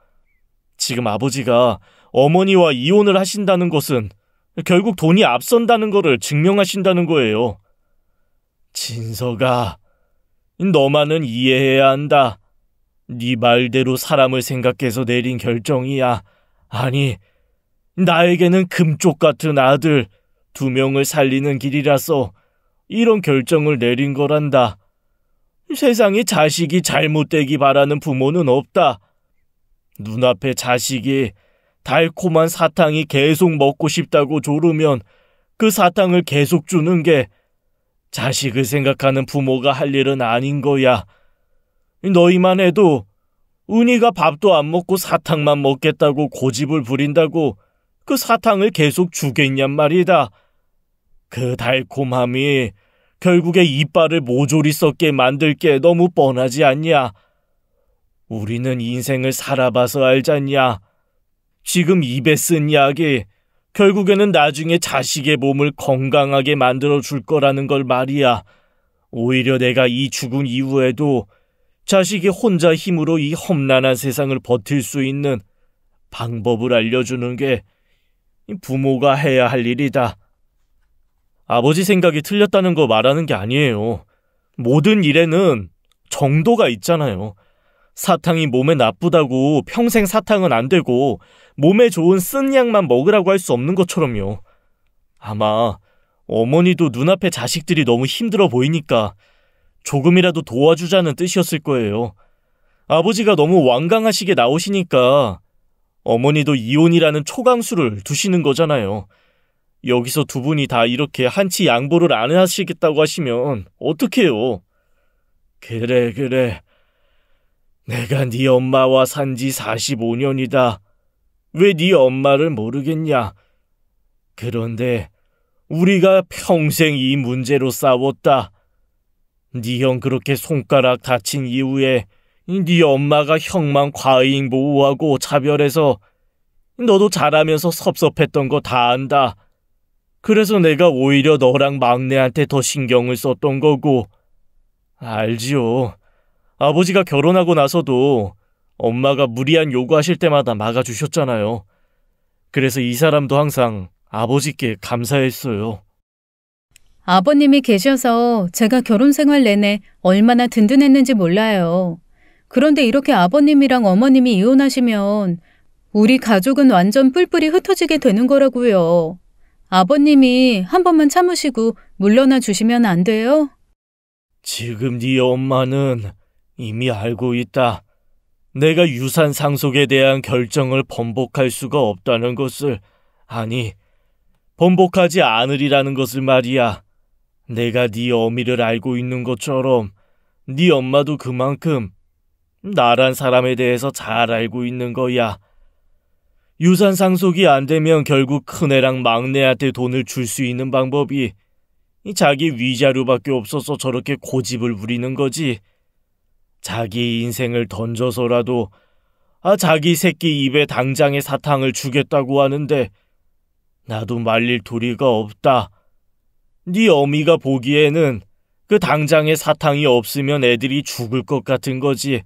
지금 아버지가 어머니와 이혼을 하신다는 것은 결국 돈이 앞선다는 거를 증명하신다는 거예요. 진서가, 너만은 이해해야 한다. 네 말대로 사람을 생각해서 내린 결정이야. 아니, 나에게는 금쪽 같은 아들 2명을 살리는 길이라서 이런 결정을 내린 거란다. 세상에 자식이 잘못되기 바라는 부모는 없다. 눈앞에 자식이 달콤한 사탕이 계속 먹고 싶다고 조르면 그 사탕을 계속 주는 게 자식을 생각하는 부모가 할 일은 아닌 거야. 너희만 해도 은희가 밥도 안 먹고 사탕만 먹겠다고 고집을 부린다고 그 사탕을 계속 주겠냔 말이다. 그 달콤함이 결국에 이빨을 모조리 썩게 만들 게 너무 뻔하지 않냐? 우리는 인생을 살아봐서 알잖냐? 지금 입에 쓴 약이 결국에는 나중에 자식의 몸을 건강하게 만들어 줄 거라는 걸 말이야. 오히려 내가 이 죽은 이후에도 자식이 혼자 힘으로 이 험난한 세상을 버틸 수 있는 방법을 알려주는 게 부모가 해야 할 일이다. 아버지 생각이 틀렸다는 거 말하는 게 아니에요. 모든 일에는 정도가 있잖아요. 사탕이 몸에 나쁘다고 평생 사탕은 안 되고 몸에 좋은 쓴 약만 먹으라고 할 수 없는 것처럼요. 아마 어머니도 눈앞에 자식들이 너무 힘들어 보이니까 조금이라도 도와주자는 뜻이었을 거예요. 아버지가 너무 완강하시게 나오시니까 어머니도 이혼이라는 초강수를 두시는 거잖아요. 여기서 두 분이 다 이렇게 한치 양보를 안 하시겠다고 하시면 어떡해요? 그래. 내가 네 엄마와 산지 45년이다. 왜 네 엄마를 모르겠냐? 그런데 우리가 평생 이 문제로 싸웠다. 네 형 그렇게 손가락 다친 이후에 네 엄마가 형만 과잉 보호하고 차별해서 너도 자라면서 섭섭했던 거 다 안다. 그래서 내가 오히려 너랑 막내한테 더 신경을 썼던 거고. 알지요. 아버지가 결혼하고 나서도 엄마가 무리한 요구하실 때마다 막아주셨잖아요. 그래서 이 사람도 항상 아버지께 감사했어요. 아버님이 계셔서 제가 결혼 생활 내내 얼마나 든든했는지 몰라요. 그런데 이렇게 아버님이랑 어머님이 이혼하시면 우리 가족은 완전 뿔뿔이 흩어지게 되는 거라고요. 아버님이 한 번만 참으시고 물러나 주시면 안 돼요? 지금 네 엄마는 이미 알고 있다. 내가 유산 상속에 대한 결정을 번복할 수가 없다는 것을, 아니, 번복하지 않으리라는 것을 말이야. 내가 네 어미를 알고 있는 것처럼 네 엄마도 그만큼 나란 사람에 대해서 잘 알고 있는 거야. 유산 상속이 안 되면 결국 큰애랑 막내한테 돈을 줄 수 있는 방법이 자기 위자료밖에 없어서 저렇게 고집을 부리는 거지. 자기 인생을 던져서라도 자기 새끼 입에 당장에 사탕을 주겠다고 하는데 나도 말릴 도리가 없다. 네 어미가 보기에는 그 당장에 사탕이 없으면 애들이 죽을 것 같은 거지.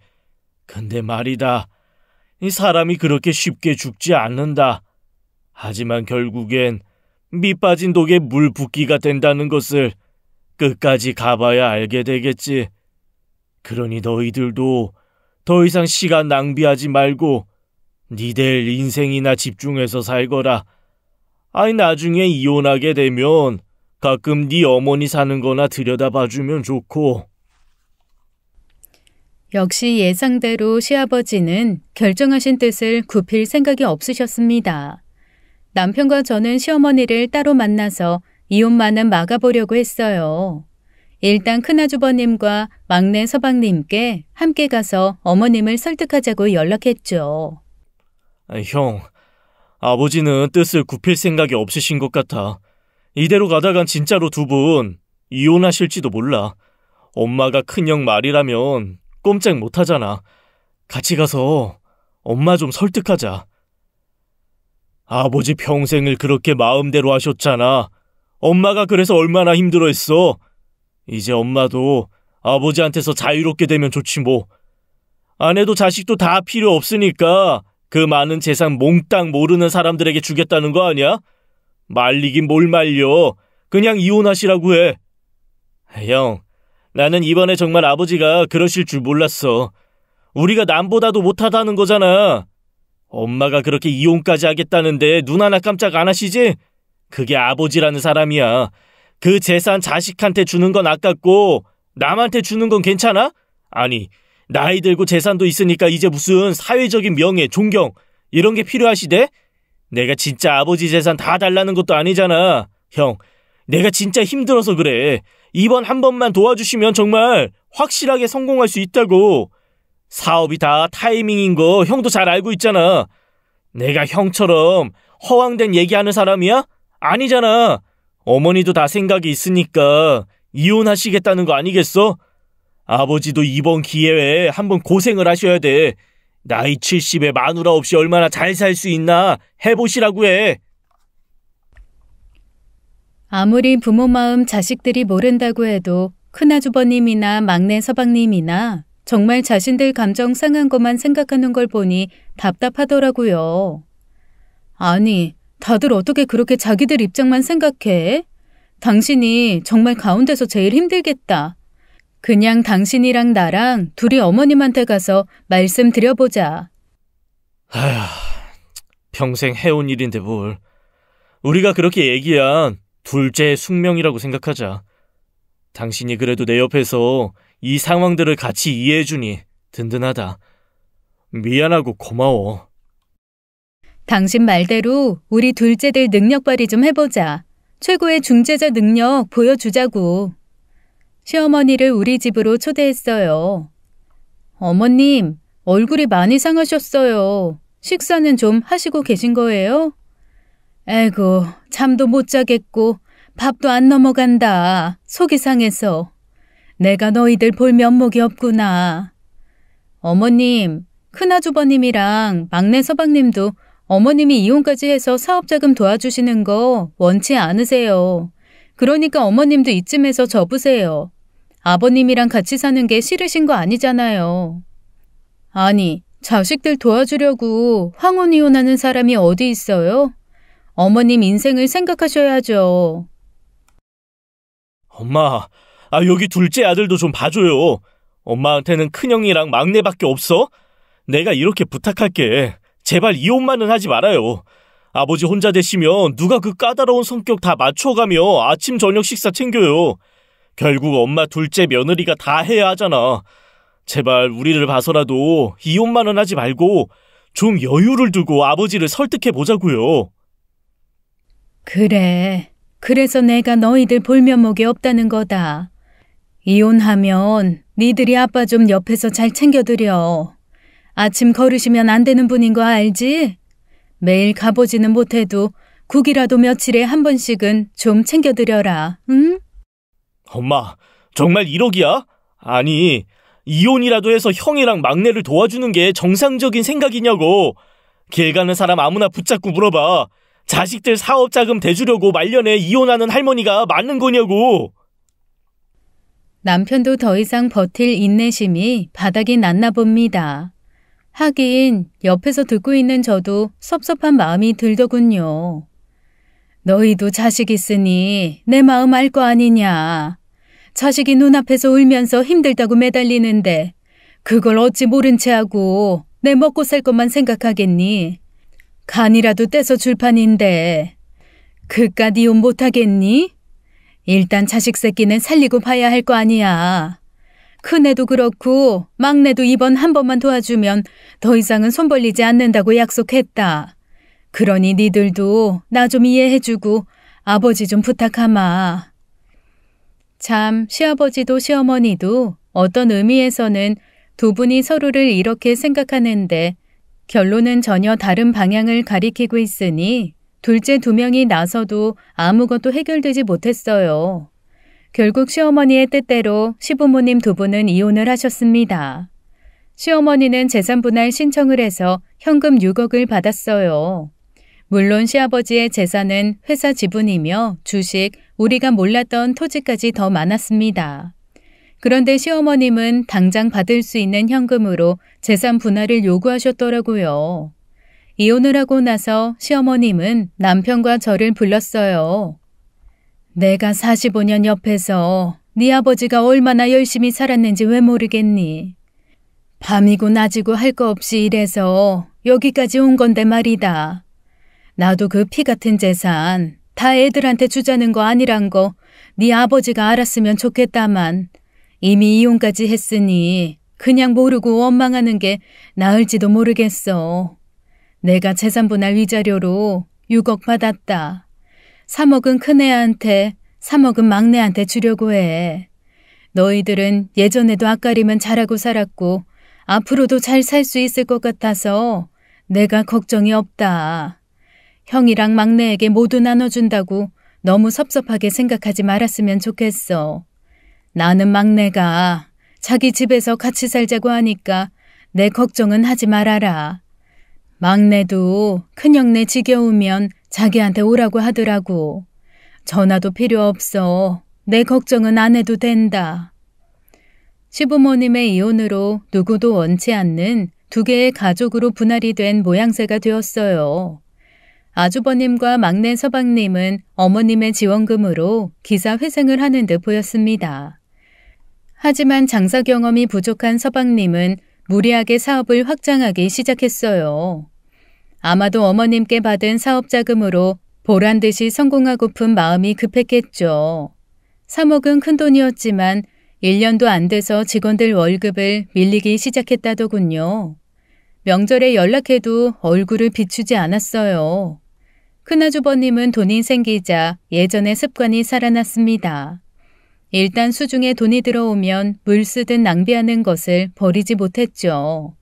근데 말이다. 이 사람이 그렇게 쉽게 죽지 않는다. 하지만 결국엔 밑 빠진 독에 물 붓기가 된다는 것을 끝까지 가봐야 알게 되겠지. 그러니 너희들도 더 이상 시간 낭비하지 말고 니들 인생이나 집중해서 살거라. 아니 나중에 이혼하게 되면 가끔 네 어머니 사는 거나 들여다봐주면 좋고. 역시 예상대로 시아버지는 결정하신 뜻을 굽힐 생각이 없으셨습니다. 남편과 저는 시어머니를 따로 만나서 이혼만은 막아보려고 했어요. 일단 큰아주버님과 막내 서방님께 함께 가서 어머님을 설득하자고 연락했죠. 형, 아버지는 뜻을 굽힐 생각이 없으신 것 같아. 이대로 가다간 진짜로 두 분 이혼하실지도 몰라. 엄마가 큰형 말이라면 꼼짝 못하잖아. 같이 가서 엄마 좀 설득하자. 아버지 평생을 그렇게 마음대로 하셨잖아. 엄마가 그래서 얼마나 힘들어했어. 이제 엄마도 아버지한테서 자유롭게 되면 좋지 뭐. 아내도 자식도 다 필요 없으니까 그 많은 재산 몽땅 모르는 사람들에게 주겠다는 거 아니야? 말리긴 뭘 말려. 그냥 이혼하시라고 해. 형, 나는 이번에 정말 아버지가 그러실 줄 몰랐어. 우리가 남보다도 못하다는 거잖아. 엄마가 그렇게 이혼까지 하겠다는데 눈 하나 깜짝 안 하시지? 그게 아버지라는 사람이야. 그 재산 자식한테 주는 건 아깝고 남한테 주는 건 괜찮아? 아니, 나이 들고 재산도 있으니까 이제 무슨 사회적인 명예, 존경 이런 게 필요하시대? 내가 진짜 아버지 재산 다 달라는 것도 아니잖아. 형, 내가 진짜 힘들어서 그래. 이번 한 번만 도와주시면 정말 확실하게 성공할 수 있다고. 사업이 다 타이밍인 거 형도 잘 알고 있잖아. 내가 형처럼 허황된 얘기하는 사람이야? 아니잖아. 어머니도 다 생각이 있으니까 이혼하시겠다는 거 아니겠어? 아버지도 이번 기회에 한번 고생을 하셔야 돼. 나이 70에 마누라 없이 얼마나 잘 살 수 있나 해보시라고 해. 아무리 부모 마음 자식들이 모른다고 해도 큰아주버님이나 막내 서방님이나 정말 자신들 감정 상한 것만 생각하는 걸 보니 답답하더라고요. 아니, 다들 어떻게 그렇게 자기들 입장만 생각해? 당신이 정말 가운데서 제일 힘들겠다. 그냥 당신이랑 나랑 둘이 어머님한테 가서 말씀드려보자. 아휴, 평생 해온 일인데 뭘. 우리가 그렇게 얘기한 둘째의 숙명이라고 생각하자. 당신이 그래도 내 옆에서 이 상황들을 같이 이해해주니 든든하다. 미안하고 고마워. 당신 말대로 우리 둘째들 능력 발휘 좀 해보자. 최고의 중재자 능력 보여주자고. 시어머니를 우리 집으로 초대했어요. 어머님, 얼굴이 많이 상하셨어요. 식사는 좀 하시고 계신 거예요? 에고, 잠도 못 자겠고 밥도 안 넘어간다. 속이 상해서. 내가 너희들 볼 면목이 없구나. 어머님, 큰아주버님이랑 막내 서방님도 어머님이 이혼까지 해서 사업자금 도와주시는 거 원치 않으세요. 그러니까 어머님도 이쯤에서 접으세요. 아버님이랑 같이 사는 게 싫으신 거 아니잖아요. 아니, 자식들 도와주려고 황혼 이혼하는 사람이 어디 있어요? 어머님 인생을 생각하셔야죠. 엄마, 여기 둘째 아들도 좀 봐줘요. 엄마한테는 큰형이랑 막내밖에 없어? 내가 이렇게 부탁할게. 제발 이혼만은 하지 말아요. 아버지 혼자 되시면 누가 그 까다로운 성격 다 맞춰가며 아침 저녁 식사 챙겨요. 결국 엄마 둘째 며느리가 다 해야 하잖아. 제발 우리를 봐서라도 이혼만은 하지 말고 좀 여유를 두고 아버지를 설득해보자고요. 그래. 그래서 내가 너희들 볼 면목이 없다는 거다. 이혼하면 니들이 아빠 좀 옆에서 잘 챙겨드려. 아침 걸으시면 안 되는 분인 거 알지? 매일 가보지는 못해도 국이라도 며칠에 한 번씩은 좀 챙겨드려라, 응? 엄마, 정말 1억이야? 아니, 이혼이라도 해서 형이랑 막내를 도와주는 게 정상적인 생각이냐고. 길 가는 사람 아무나 붙잡고 물어봐. 자식들 사업자금 대주려고 말년에 이혼하는 할머니가 맞는 거냐고. 남편도 더 이상 버틸 인내심이 바닥이 났나 봅니다. 하긴 옆에서 듣고 있는 저도 섭섭한 마음이 들더군요. 너희도 자식 있으니 내 마음 알 거 아니냐. 자식이 눈앞에서 울면서 힘들다고 매달리는데 그걸 어찌 모른 채 하고 내 먹고 살 것만 생각하겠니? 간이라도 떼서 줄 판인데 그깟 이혼 못하겠니? 일단 자식 새끼는 살리고 봐야 할 거 아니야. 큰애도 그렇고 막내도 이번 한 번만 도와주면 더 이상은 손 벌리지 않는다고 약속했다. 그러니 니들도 나 좀 이해해주고 아버지 좀 부탁하마. 참 시아버지도 시어머니도 어떤 의미에서는 두 분이 서로를 이렇게 생각하는데 결론은 전혀 다른 방향을 가리키고 있으니 둘째 2명이 나서도 아무것도 해결되지 못했어요. 결국 시어머니의 뜻대로 시부모님 2분은 이혼을 하셨습니다. 시어머니는 재산분할 신청을 해서 현금 6억을 받았어요. 물론 시아버지의 재산은 회사 지분이며 주식, 우리가 몰랐던 토지까지 더 많았습니다. 그런데 시어머님은 당장 받을 수 있는 현금으로 재산 분할을 요구하셨더라고요. 이혼을 하고 나서 시어머님은 남편과 저를 불렀어요. 내가 45년 옆에서 네 아버지가 얼마나 열심히 살았는지 왜 모르겠니? 밤이고 낮이고 할 거 없이 일해서 여기까지 온 건데 말이다. 나도 그 피 같은 재산 다 애들한테 주자는 거 아니란 거 네 아버지가 알았으면 좋겠다만 이미 이혼까지 했으니 그냥 모르고 원망하는 게 나을지도 모르겠어. 내가 재산분할 위자료로 6억 받았다. 3억은 큰애한테, 3억은 막내한테 주려고 해. 너희들은 예전에도 앞가림은 잘하고 살았고 앞으로도 잘 살 수 있을 것 같아서 내가 걱정이 없다. 형이랑 막내에게 모두 나눠준다고 너무 섭섭하게 생각하지 말았으면 좋겠어. 나는 막내가 자기 집에서 같이 살자고 하니까 내 걱정은 하지 말아라. 막내도 큰형네 지겨우면 자기한테 오라고 하더라고. 전화도 필요 없어. 내 걱정은 안 해도 된다. 시부모님의 이혼으로 누구도 원치 않는 두 개의 가족으로 분할이 된 모양새가 되었어요. 아주버님과 막내 서방님은 어머님의 지원금으로 기사 회생을 하는 듯 보였습니다. 하지만 장사 경험이 부족한 서방님은 무리하게 사업을 확장하기 시작했어요. 아마도 어머님께 받은 사업 자금으로 보란 듯이 성공하고픈 마음이 급했겠죠. 3억은 큰 돈이었지만 1년도 안 돼서 직원들 월급을 밀리기 시작했다더군요. 명절에 연락해도 얼굴을 비추지 않았어요. 큰아주버님은 돈이 생기자 예전의 습관이 살아났습니다. 일단 수중에 돈이 들어오면 물 쓰듯 낭비하는 것을 버리지 못했죠.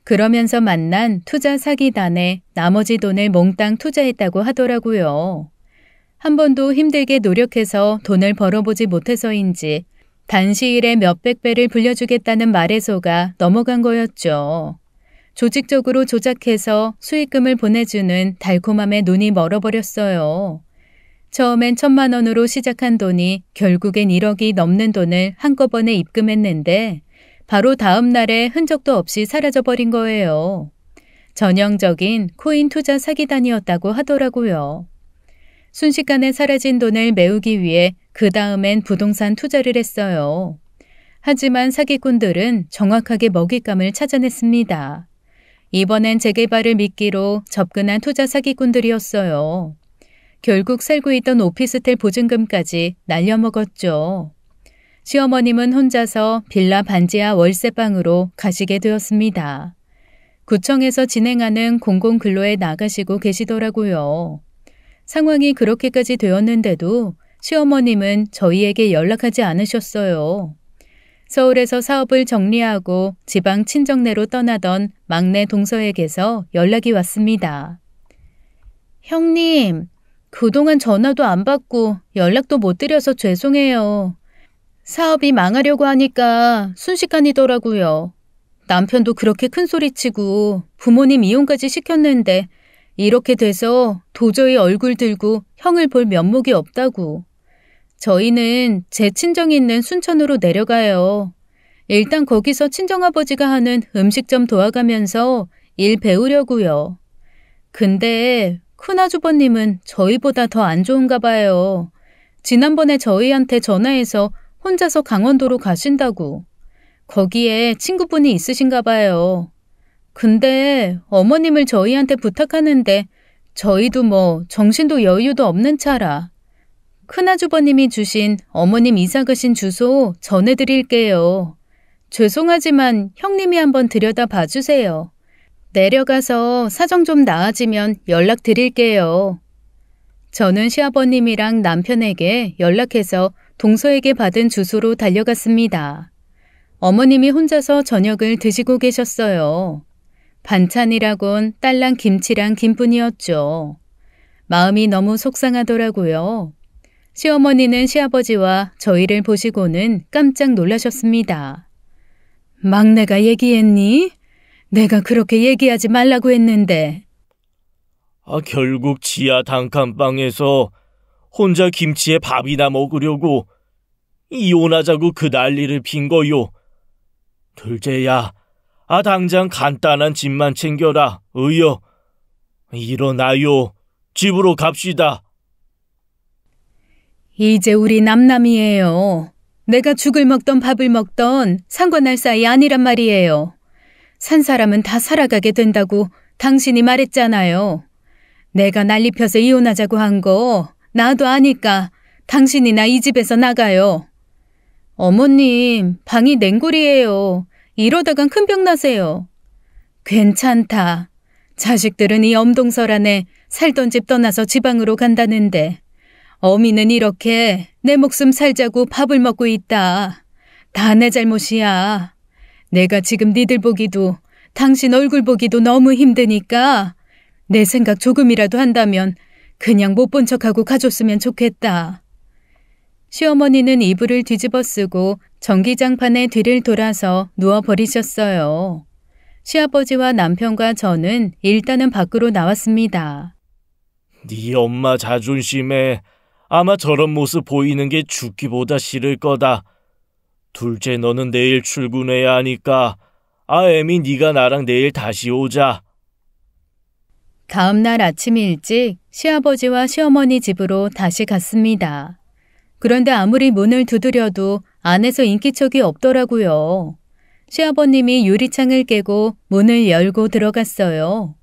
그러면서 만난 투자 사기단에 나머지 돈을 몽땅 투자했다고 하더라고요. 한 번도 힘들게 노력해서 돈을 벌어보지 못해서인지 단시일에 몇백 배를 불려주겠다는 말에 속아 넘어간 거였죠. 조직적으로 조작해서 수익금을 보내주는 달콤함에 눈이 멀어버렸어요. 처음엔 1,000만 원으로 시작한 돈이 결국엔 1억이 넘는 돈을 한꺼번에 입금했는데 바로 다음 날에 흔적도 없이 사라져버린 거예요. 전형적인 코인 투자 사기단이었다고 하더라고요. 순식간에 사라진 돈을 메우기 위해 그 다음엔 부동산 투자를 했어요. 하지만 사기꾼들은 정확하게 먹잇감을 찾아냈습니다. 이번엔 재개발을 미끼로 접근한 투자 사기꾼들이었어요. 결국 살고 있던 오피스텔 보증금까지 날려먹었죠. 시어머님은 혼자서 빌라 반지하 월세방으로 가시게 되었습니다. 구청에서 진행하는 공공근로에 나가시고 계시더라고요. 상황이 그렇게까지 되었는데도 시어머님은 저희에게 연락하지 않으셨어요. 서울에서 사업을 정리하고 지방 친정네로 떠나던 막내 동서에게서 연락이 왔습니다. 형님, 그동안 전화도 안 받고 연락도 못 드려서 죄송해요. 사업이 망하려고 하니까 순식간이더라고요. 남편도 그렇게 큰 소리치고 부모님 이혼까지 시켰는데 이렇게 돼서 도저히 얼굴 들고 형을 볼 면목이 없다고. 저희는 제 친정이 있는 순천으로 내려가요. 일단 거기서 친정아버지가 하는 음식점 도와가면서 일 배우려고요. 근데 큰아주버님은 저희보다 더 안 좋은가 봐요. 지난번에 저희한테 전화해서 혼자서 강원도로 가신다고. 거기에 친구분이 있으신가 봐요. 근데 어머님을 저희한테 부탁하는데 저희도 뭐 정신도 여유도 없는 차라. 큰아주버님이 주신 어머님 이사 가신 주소 전해드릴게요. 죄송하지만 형님이 한번 들여다 봐주세요. 내려가서 사정 좀 나아지면 연락드릴게요. 저는 시아버님이랑 남편에게 연락해서 동서에게 받은 주소로 달려갔습니다. 어머님이 혼자서 저녁을 드시고 계셨어요. 반찬이라곤 딸랑 김치랑 김뿐이었죠. 마음이 너무 속상하더라고요. 시어머니는 시아버지와 저희를 보시고는 깜짝 놀라셨습니다. 막내가 얘기했니? 내가 그렇게 얘기하지 말라고 했는데. 결국 지하 단칸방에서 혼자 김치에 밥이나 먹으려고 이혼하자고 그 난리를 핀 거요. 둘째야, 당장 간단한 집만 챙겨라. 의여. 일어나요. 집으로 갑시다. 이제 우리 남남이에요. 내가 죽을 먹던 밥을 먹던 상관할 사이 아니란 말이에요. 산 사람은 다 살아가게 된다고 당신이 말했잖아요. 내가 난리 펴서 이혼하자고 한 거 나도 아니까 당신이나 이 집에서 나가요. 어머님, 방이 냉골이에요. 이러다간 큰 병 나세요. 괜찮다. 자식들은 이 엄동설 안에 살던 집 떠나서 지방으로 간다는데 어미는 이렇게 내 목숨 살자고 밥을 먹고 있다. 다 내 잘못이야. 내가 지금 니들 보기도 당신 얼굴 보기도 너무 힘드니까 내 생각 조금이라도 한다면 그냥 못 본 척하고 가줬으면 좋겠다. 시어머니는 이불을 뒤집어 쓰고 전기장판의 뒤를 돌아서 누워버리셨어요. 시아버지와 남편과 저는 일단은 밖으로 나왔습니다. 네 엄마 자존심에 아마 저런 모습 보이는 게 죽기보다 싫을 거다. 둘째, 너는 내일 출근해야 하니까 에미, 네가 나랑 내일 다시 오자. 다음 날 아침 일찍 시아버지와 시어머니 집으로 다시 갔습니다. 그런데 아무리 문을 두드려도 안에서 인기척이 없더라고요. 시아버님이 유리창을 깨고 문을 열고 들어갔어요.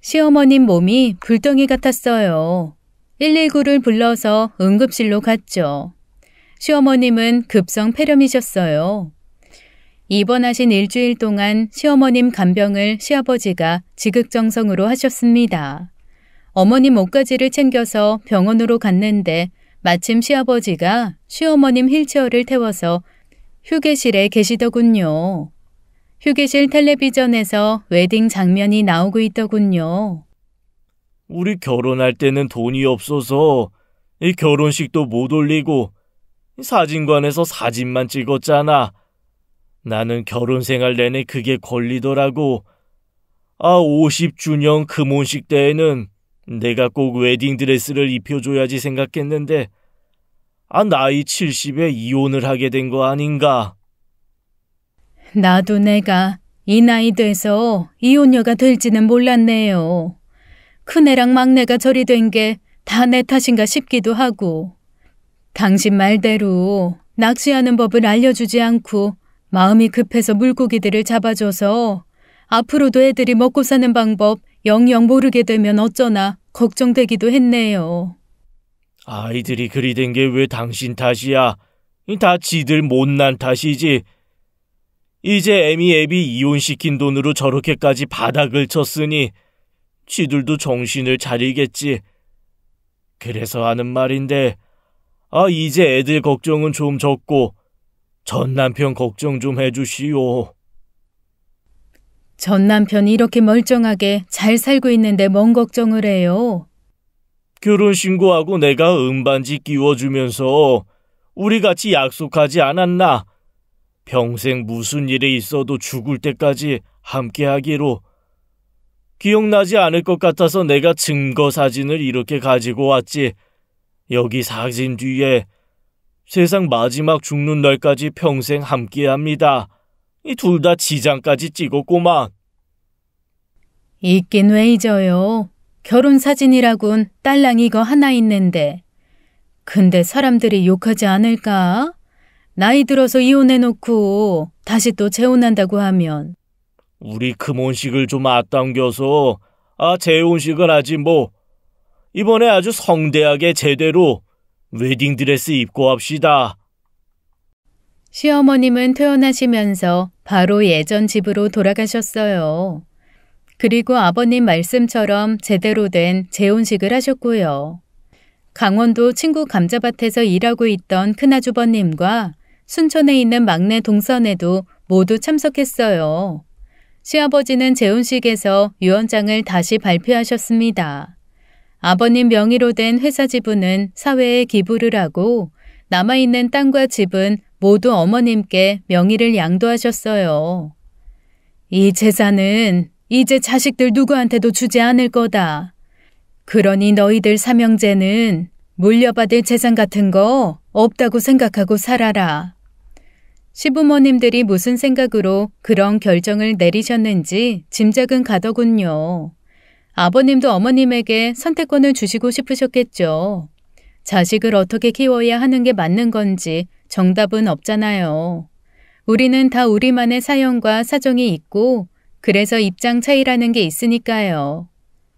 시어머님 몸이 불덩이 같았어요. 119를 불러서 응급실로 갔죠. 시어머님은 급성 폐렴이셨어요. 입원하신 일주일 동안 시어머님 간병을 시아버지가 지극정성으로 하셨습니다. 어머님 옷가지를 챙겨서 병원으로 갔는데 마침 시아버지가 시어머님 휠체어를 태워서 휴게실에 계시더군요. 휴게실 텔레비전에서 웨딩 장면이 나오고 있더군요. 우리 결혼할 때는 돈이 없어서 이 결혼식도 못 올리고 사진관에서 사진만 찍었잖아. 나는 결혼 생활 내내 그게 걸리더라고. 50주년 금혼식 때에는 내가 꼭 웨딩드레스를 입혀줘야지 생각했는데 나이 70에 이혼을 하게 된 거 아닌가? 나도 내가 이 나이 돼서 이혼녀가 될지는 몰랐네요. 큰애랑 막내가 저리 된 게 다 내 탓인가 싶기도 하고. 당신 말대로 낚시하는 법을 알려주지 않고 마음이 급해서 물고기들을 잡아줘서 앞으로도 애들이 먹고 사는 방법 영영 모르게 되면 어쩌나 걱정되기도 했네요. 아이들이 그리 된 게 왜 당신 탓이야? 다 지들 못난 탓이지. 이제 애미 애비 이혼시킨 돈으로 저렇게까지 바닥을 쳤으니 지들도 정신을 차리겠지. 그래서 하는 말인데 이제 애들 걱정은 좀 적고 전 남편 걱정 좀 해주시오. 전 남편이 이렇게 멀쩡하게 잘 살고 있는데 뭔 걱정을 해요? 결혼신고하고 내가 은반지 끼워주면서 우리 같이 약속하지 않았나? 평생 무슨 일이 있어도 죽을 때까지 함께하기로. 기억나지 않을 것 같아서 내가 증거 사진을 이렇게 가지고 왔지. 여기 사진 뒤에 세상 마지막 죽는 날까지 평생 함께합니다. 이 둘 다 지장까지 찍었구만. 있긴 왜 잊어요. 결혼사진이라곤 딸랑 이거 하나 있는데. 근데 사람들이 욕하지 않을까? 나이 들어서 이혼해놓고 다시 또 재혼한다고 하면. 우리 금혼식을 좀 앞당겨서 재혼식을 하지 뭐. 이번에 아주 성대하게 제대로 웨딩드레스 입고 합시다. 시어머님은 퇴원하시면서 바로 예전 집으로 돌아가셨어요. 그리고 아버님 말씀처럼 제대로 된 재혼식을 하셨고요. 강원도 친구 감자밭에서 일하고 있던 큰아주버님과 순천에 있는 막내 동선에도 모두 참석했어요. 시아버지는 재혼식에서 유언장을 다시 발표하셨습니다. 아버님 명의로 된 회사 지분은 사회에 기부를 하고 남아있는 땅과 집은 모두 어머님께 명의를 양도하셨어요. 이 재산은 이제 자식들 누구한테도 주지 않을 거다. 그러니 너희들 삼형제는 물려받을 재산 같은 거 없다고 생각하고 살아라. 시부모님들이 무슨 생각으로 그런 결정을 내리셨는지 짐작은 가더군요. 아버님도 어머님에게 선택권을 주시고 싶으셨겠죠. 자식을 어떻게 키워야 하는 게 맞는 건지 정답은 없잖아요. 우리는 다 우리만의 사연과 사정이 있고 그래서 입장 차이라는 게 있으니까요.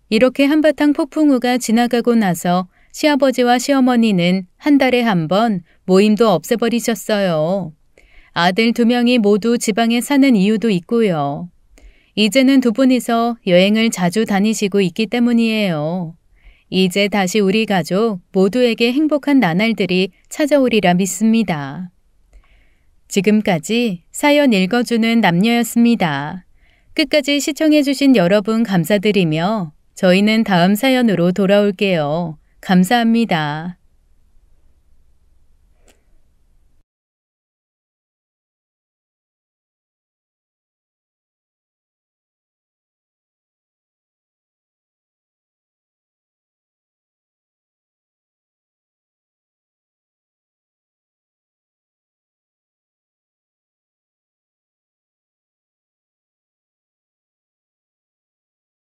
이렇게 한바탕 폭풍우가 지나가고 나서 시아버지와 시어머니는 한 달에 한 번 모임도 없애버리셨어요. 아들 2명이 모두 지방에 사는 이유도 있고요. 이제는 두 분이서 여행을 자주 다니시고 있기 때문이에요. 이제 다시 우리 가족 모두에게 행복한 나날들이 찾아오리라 믿습니다. 지금까지 사연 읽어주는 남녀였습니다. 끝까지 시청해주신 여러분 감사드리며 저희는 다음 사연으로 돌아올게요. 감사합니다.